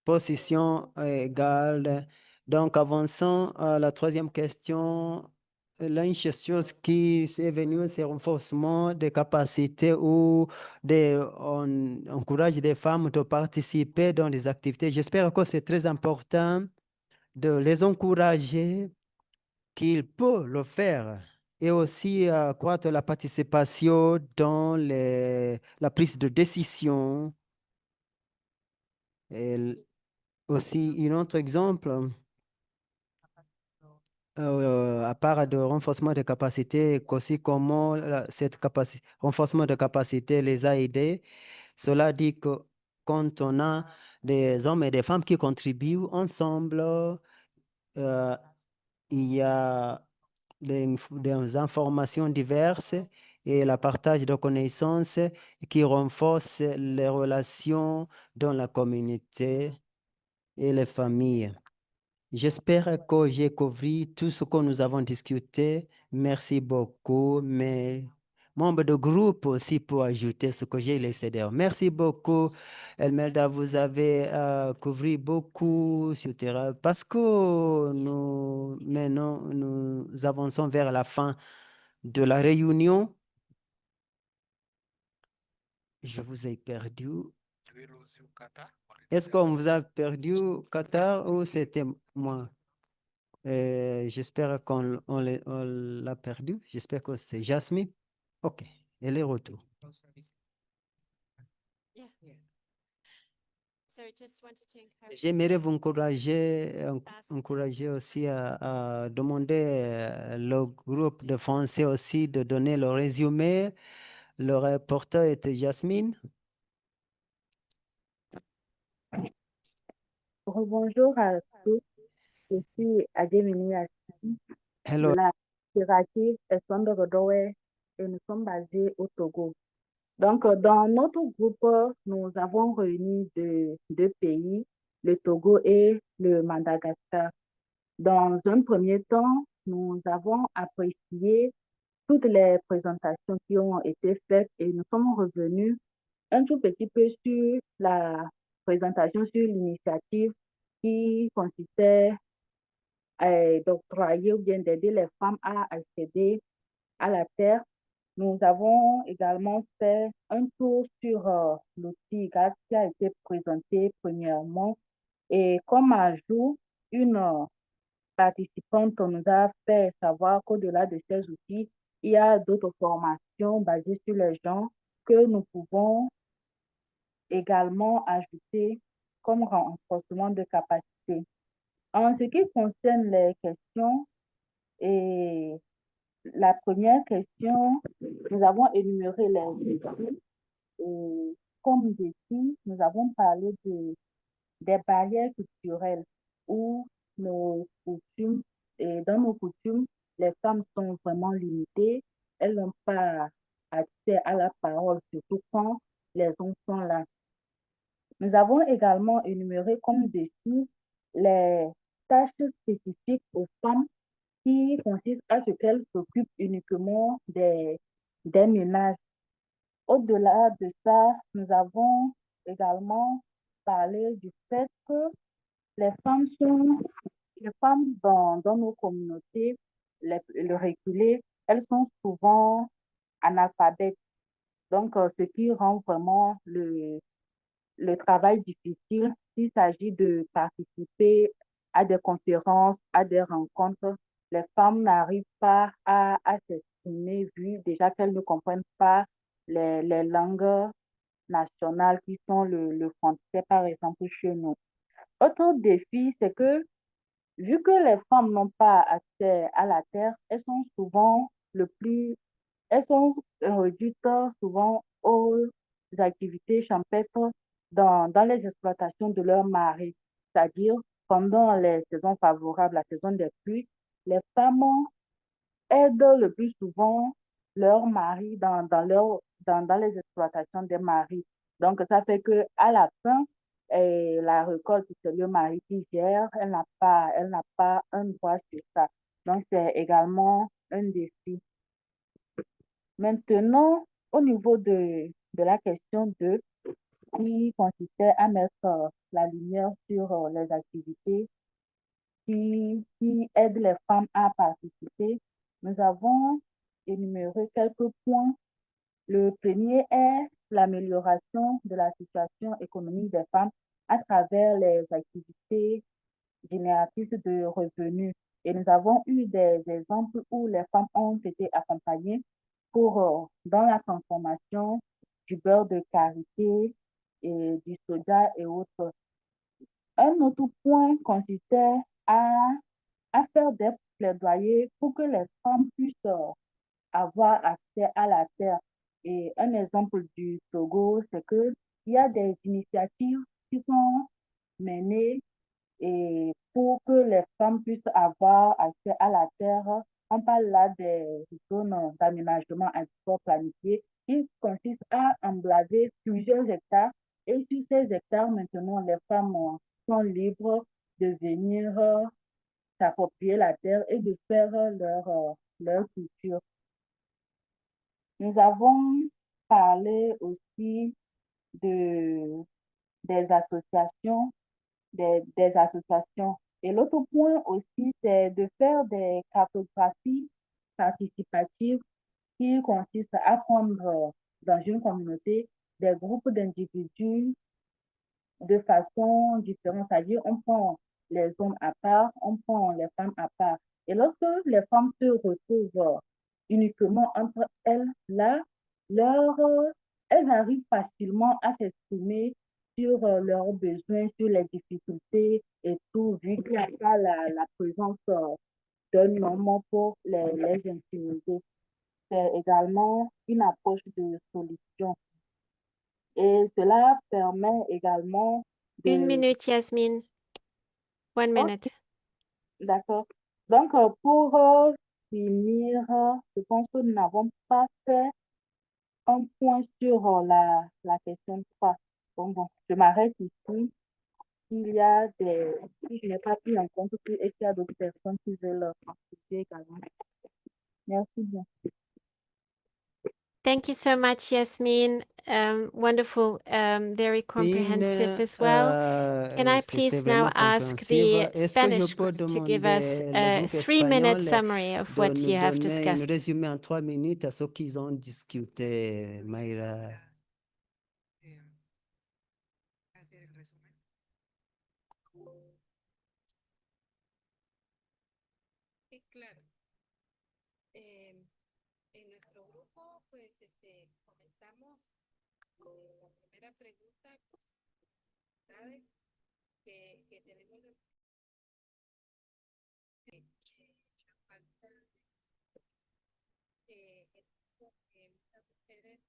position égale. Donc, avançons à la troisième question. L'une des choses qui est venue, c'est le renforcement des capacités ou on encourage les femmes de participer dans les activités. J'espère que c'est très important de les encourager qu'ils peuvent le faire et aussi accroître la participation dans la prise de décision. Et aussi, un autre exemple, à part de renforcement de capacité, aussi comment cette renforcement de capacité les a aidés. Cela dit que quand on a des hommes et des femmes qui contribuent ensemble, euh, il y a des informations diverses et le partage de connaissances qui renforce les relations dans la communauté et les familles. J'espère que j'ai couvert tout ce que nous avons discuté. Merci beaucoup. Mais membre de groupe aussi pour ajouter ce que j'ai laissé dire. Merci beaucoup, Elmelda. Vous avez couvert beaucoup sur le terrain parce que maintenant, nous avançons vers la fin de la réunion. Je vous ai perdu. Est-ce qu'on vous a perdu, Qatar, ou c'était moi? J'espère qu'on l'a perdu. J'espère que c'est Jasmine. OK, elle est retour. J'aimerais vous encourager aussi à demander le groupe de français aussi de donner le résumé. Le reporter était Jasmine. Bonjour à tous, je suis Ademini Assis de Hello. la Iraki Esondorodowe et nous sommes basés au Togo. Donc, dans notre groupe, nous avons réuni deux pays, le Togo et le Madagascar. Dans un premier temps, nous avons apprécié toutes les présentations qui ont été faites et nous sommes revenus un tout petit peu sur la présentation sur l'initiative qui consistait à d'octroyer ou bien d'aider les femmes à accéder à la terre. Nous avons également fait un tour sur l'outil GAS qui a été présenté premièrement et comme ajout, une participante nous a fait savoir qu'au-delà de ces outils, il y a d'autres formations basées sur les gens que nous pouvons également ajouter comme renforcement de capacité. En ce qui concerne les questions, et la première question, nous avons énuméré les défis. Et comme défi, nous avons parlé des barrières culturelles où nos coutumes, et dans nos coutumes, les femmes sont vraiment limitées. Elles n'ont pas accès à la parole, surtout quand les hommes sont là. Nous avons également énuméré comme défi les tâches spécifiques aux femmes qui consistent à ce qu'elles s'occupent uniquement des ménages. Au-delà de ça, nous avons également parlé du fait que les femmes sont, les femmes dans nos communautés, le reculé, elles sont souvent analphabètes. Donc, ce qui rend vraiment le travail difficile s'il s'agit de participer à des conférences, à des rencontres. Les femmes n'arrivent pas à s'exprimer vu déjà qu'elles ne comprennent pas les langues nationales qui sont le français, par exemple, chez nous. Autre défi, c'est que vu que les femmes n'ont pas accès à la terre, elles sont souvent elles sont réduites souvent aux activités champêtres dans les exploitations de leur mari. C'est-à-dire, pendant les saisons favorables, la saison des pluies, les femmes aident le plus souvent leur mari dans les exploitations des maris. Donc, ça fait qu'à la fin, la récolte, c'est le mari qui gère, elle n'a pas un droit sur ça. Donc, c'est également un défi. Maintenant, au niveau de la question 2, qui consistait à mettre la lumière sur les activités qui aident les femmes à participer, nous avons énuméré quelques points. Le premier est l'amélioration de la situation économique des femmes à travers les activités génératrices de revenus. Et nous avons eu des exemples où les femmes ont été accompagnées dans la transformation du beurre de karité et du soja et autres. Un autre point consistait à, à faire des plaidoyers pour que les femmes puissent avoir accès à la terre. Et un exemple du Togo, c'est qu'il y a des initiatives qui sont menées et pour que les femmes puissent avoir accès à la terre. On parle là des zones d'aménagement agricole planifié qui consistent à emblaver plusieurs hectares. Et sur ces hectares, maintenant, les femmes sont libres de venir s'approprier la terre et de faire leur culture. Nous avons parlé aussi de, des associations, des associations. Et l'autre point aussi, c'est de faire des cartographies participatives qui consistent à prendre dans une communauté des groupes d'individus de façon différente. C'est-à-dire, on prend les hommes à part, on prend les femmes à part. Et lorsque les femmes se retrouvent uniquement entre elles, là, leur, elles arrivent facilement à s'exprimer sur leurs besoins, sur les difficultés et tout, vu qu'il n'y a pas la présence d'un homme pour les intimider. C'est également une approche de solution. Et cela permet également Une de... minute, Yasmine. One Ok, minute. d'accord. Donc, pour finir, je pense que nous n'avons pas fait un point sur la question 3. Bon, je m'arrête ici. S'il y a des... Si je n'ai pas pris en compte et qu'il y a d'autres personnes qui veulent participer également. Merci bien. Thank you so much, Yasmine. Wonderful, very comprehensive as well. Can I C'était please now vraiment ask compréhensive. the Est-ce que je Spanish peux group to give us demander le a groupe 3-minute espagnol summary of de what nous you have donner un discussed? résumé en 3 minutes à ce qu'ils ont discuté, Mayra? Sí, claro. En nuestro grupo, pues, comentamos la primera pregunta, ¿sabes? Que tenemos la falta muchas mujeres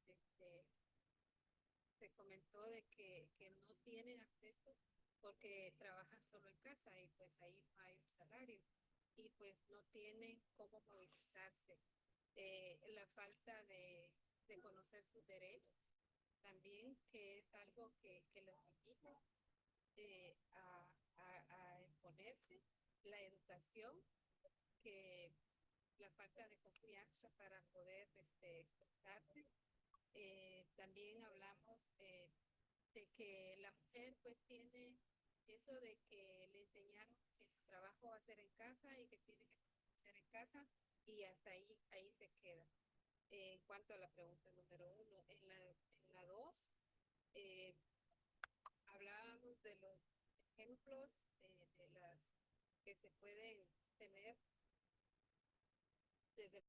se comentó de que no tienen acceso porque trabajan solo en casa y pues ahí no hay un salario y pues no tienen cómo movilizarse. La falta de conocer sus derechos también, que es algo que los limita a exponerse, la educación, que la falta de confianza para poder expresarse. También hablamos de que la mujer pues tiene eso de que le enseñaron que su trabajo va a ser en casa y que tiene que ser en casa y hasta ahí se queda. En cuanto a la pregunta número 1, en la 2, hablábamos de los ejemplos de las que se pueden tener desde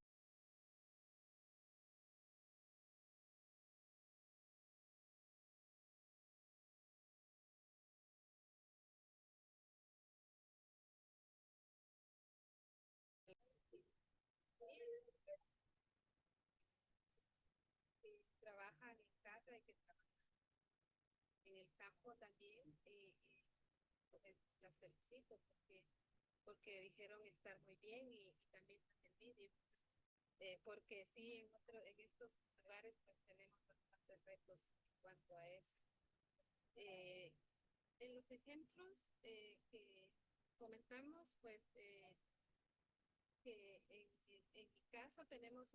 que trabajan en casa y que trabajan en el campo también. Pues, las felicito porque dijeron estar muy bien y también las envidio. Porque sí, en estos lugares pues tenemos bastantes retos en cuanto a eso. En los ejemplos que comentamos, pues que en mi caso tenemos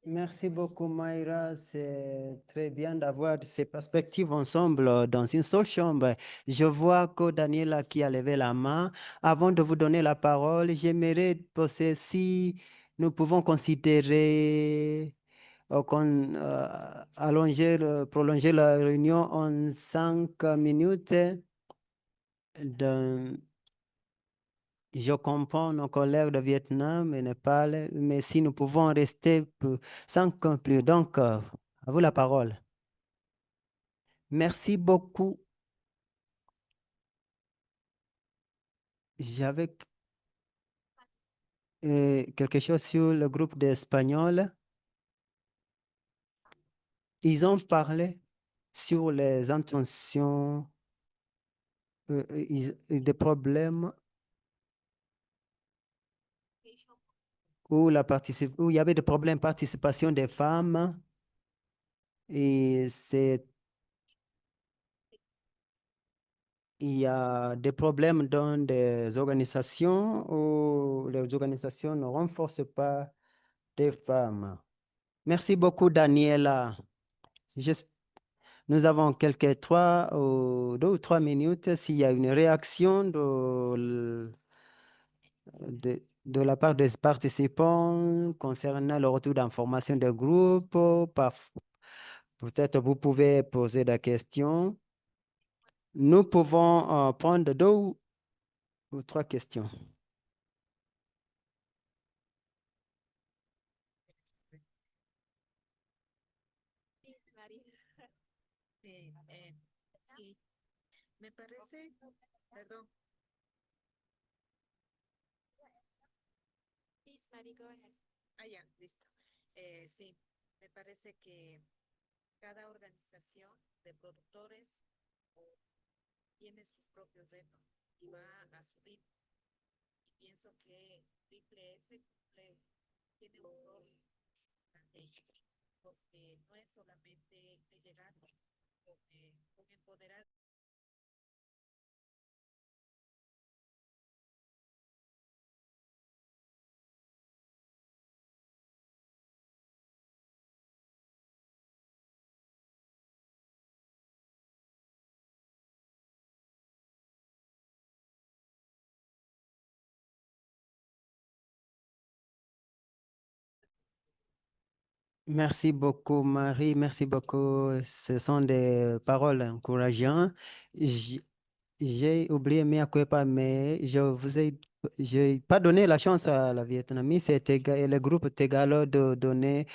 Merci beaucoup, Mayra. C'est très bien d'avoir ces perspectives ensemble dans une seule chambre. Je vois que Daniela qui a levé la main. Avant de vous donner la parole, j'aimerais poser si nous pouvons considérer prolonger la réunion en 5 minutes. Je comprends nos collègues de Vietnam et Népal, mais si nous pouvons rester sans conclure. Donc, à vous la parole. Merci beaucoup. J'avais quelque chose sur le groupe d'Espagnols. Ils ont parlé sur les intentions, des problèmes où il y avait des problèmes de participation des femmes et il y a des problèmes dans des organisations où les organisations ne renforcent pas des femmes. Merci beaucoup, Daniela. Nous avons quelques 2 ou 3 minutes. S'il y a une réaction de la part des participants concernant le retour d'information des groupes, peut-être vous pouvez poser la question. Nous pouvons prendre 2 ou 3 questions. Sí, me parece, perdón. Please, Maddie, go ahead. Ah, ya, listo. Sí, me parece que cada organización de productores tiene sus propios retos y va a subir. Y pienso que Triple F tiene un rol estratégico, porque no es solamente de llegar con empoderar. Merci beaucoup, Marie. Merci beaucoup. Ce sont des paroles encourageantes. J'ai oublié mea culpa, mais j'ai pas donné la chance à la Vietnamese et le groupe Tegalo de donner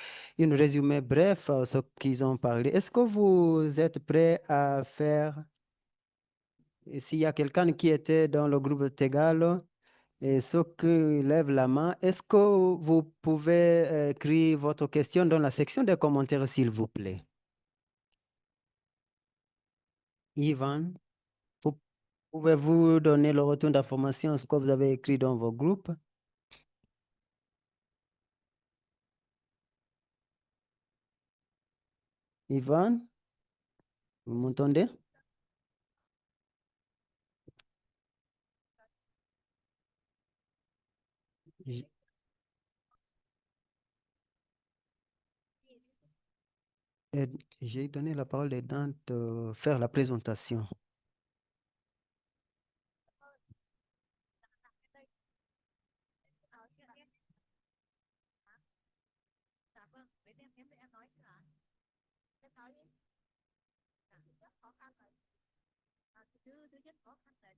un résumé bref à ce qu'ils ont parlé. Est-ce que vous êtes prêts à faire, et s'il y a quelqu'un qui était dans le groupe Tegalo, et ceux qui lèvent la main, est-ce que vous pouvez écrire votre question dans la section des commentaires, s'il vous plaît? Ivan, pouvez-vous donner le retour d'information sur ce que vous avez écrit dans vos groupes? Ivan, vous m'entendez? J- J'ai donné la parole à Dante de faire la présentation. Dạ vâng, em sẽ nói là em nói rất khó khăn rồi. Thứ nhất khó khăn là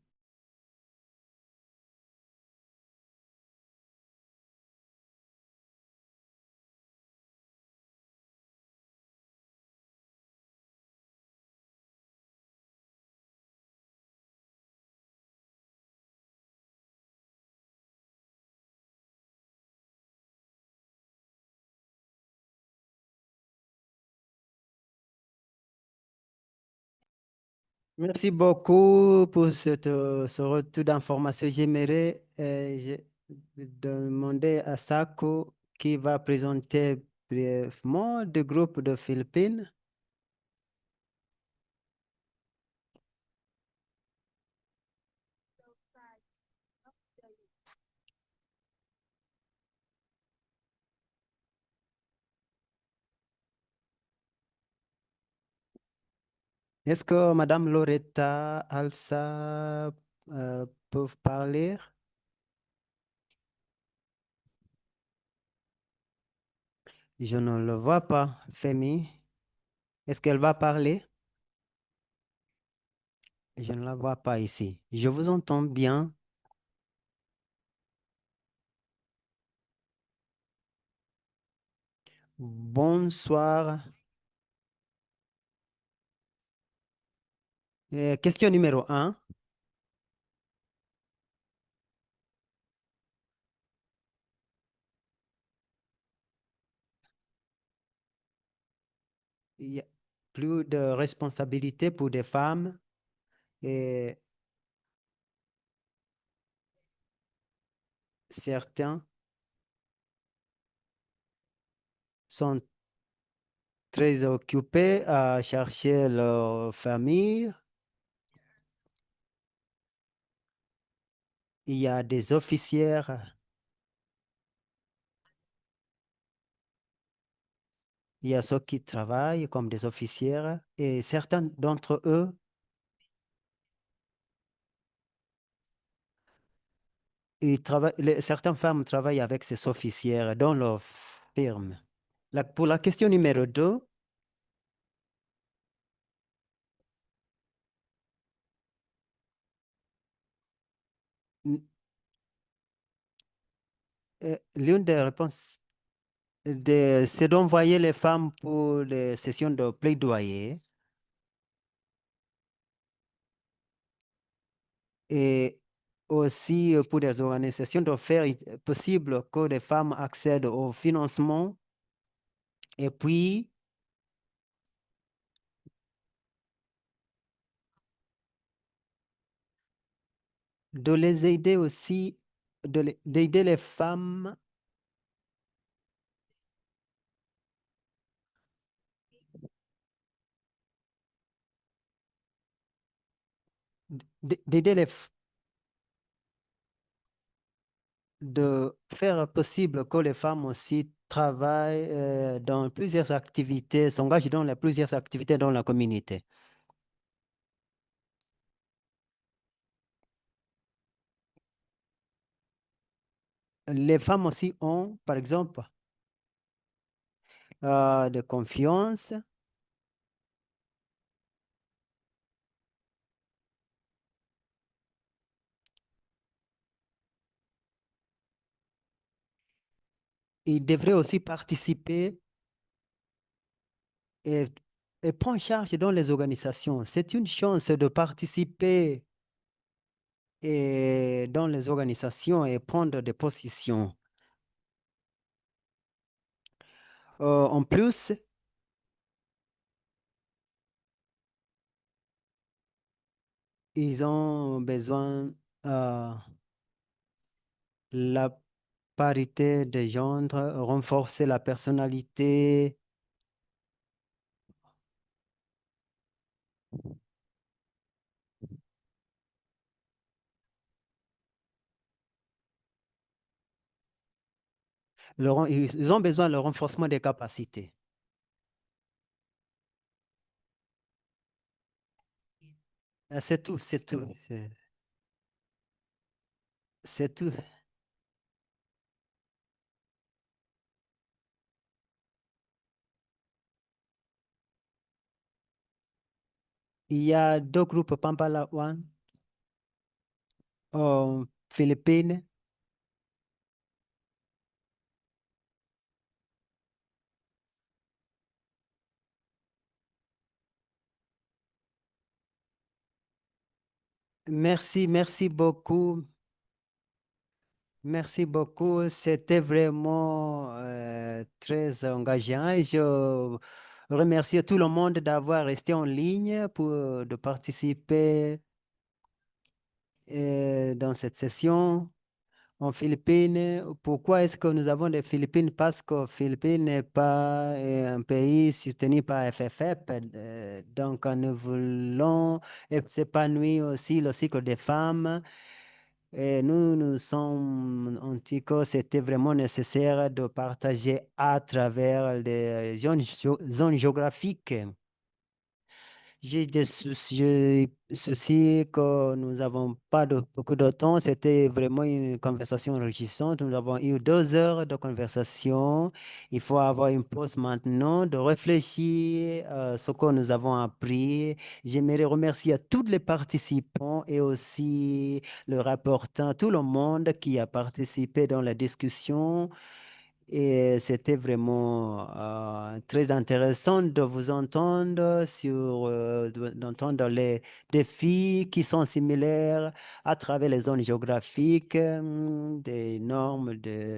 Merci beaucoup pour ce retour d'information. J'aimerais demander à Sako qui va présenter brièvement le groupe de Philippines. Est-ce que Madame Loretta Alsa peuvent parler? Je ne le vois pas. Femi, est-ce qu'elle va parler? Je ne la vois pas ici. Je vous entends bien. Bonsoir. Question numéro 1. Il y a plus de responsabilités pour des femmes et certains sont très occupés à chercher leur famille. Il y a des officières. Il y a ceux qui travaillent comme des officières et certains d'entre eux, certaines femmes travaillent avec ces officières dans leur firme. Pour la question numéro 2, l'une des réponses, c'est d'envoyer les femmes pour les sessions de plaidoyer et aussi pour des organisations de faire possible que les femmes accèdent au financement et puis de les aider aussi, d'aider les femmes d'aider de faire possible que les femmes aussi travaillent dans plusieurs activités, s'engagent dans plusieurs activités dans la communauté. Les femmes aussi ont, par exemple, de confiance. Ils devraient aussi participer et, et prendre charge dans les organisations. C'est une chance de participer dans les organisations et prendre des positions. En plus, ils ont besoin la parité de genre, renforcer la personnalité. Ils ont besoin de renforcement des capacités. C'est tout, c'est tout. C'est tout. Il y a deux groupes Pampala One aux Philippines. Merci, merci beaucoup. Merci beaucoup. C'était vraiment très engageant et je remercie tout le monde d'avoir resté en ligne pour de participer dans cette session. En Philippines. Pourquoi est-ce que nous avons des Philippines? Parce que Philippines n'est pas un pays soutenu par FFF. Donc, nous voulons s'épanouir aussi le cycle des femmes. Et nous sommes dit que c'était vraiment nécessaire de partager à travers les zones géographiques. J'ai des soucis que nous n'avons pas beaucoup de temps. C'était vraiment une conversation enrichissante. Nous avons eu 2 heures de conversation. Il faut avoir une pause maintenant, de réfléchir à ce que nous avons appris. J'aimerais remercier à tous les participants et aussi le rapporteur, tout le monde qui a participé dans la discussion. Et c'était vraiment très intéressant de vous entendre d'entendre les défis qui sont similaires à travers les zones géographiques, des normes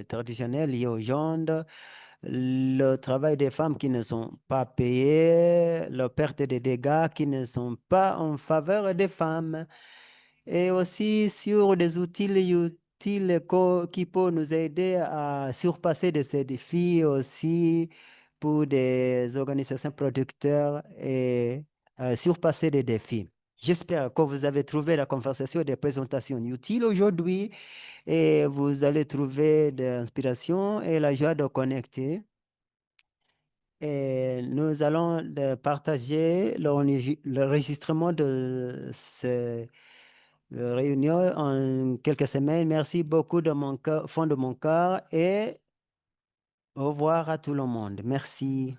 traditionnelles liées au genre, le travail des femmes qui ne sont pas payées, la perte des dégâts qui ne sont pas en faveur des femmes et aussi sur des outils utiles qui peuvent nous aider à surpasser ces défis aussi pour des organisations producteurs et surpasser des défis. J'espère que vous avez trouvé la conversation des présentations utiles aujourd'hui et vous allez trouver de l'inspiration et la joie de connecter. Et nous allons partager l'enregistrement de ce réunion en quelques semaines. Merci beaucoup de mon fond de mon cœur et au revoir à tout le monde. Merci.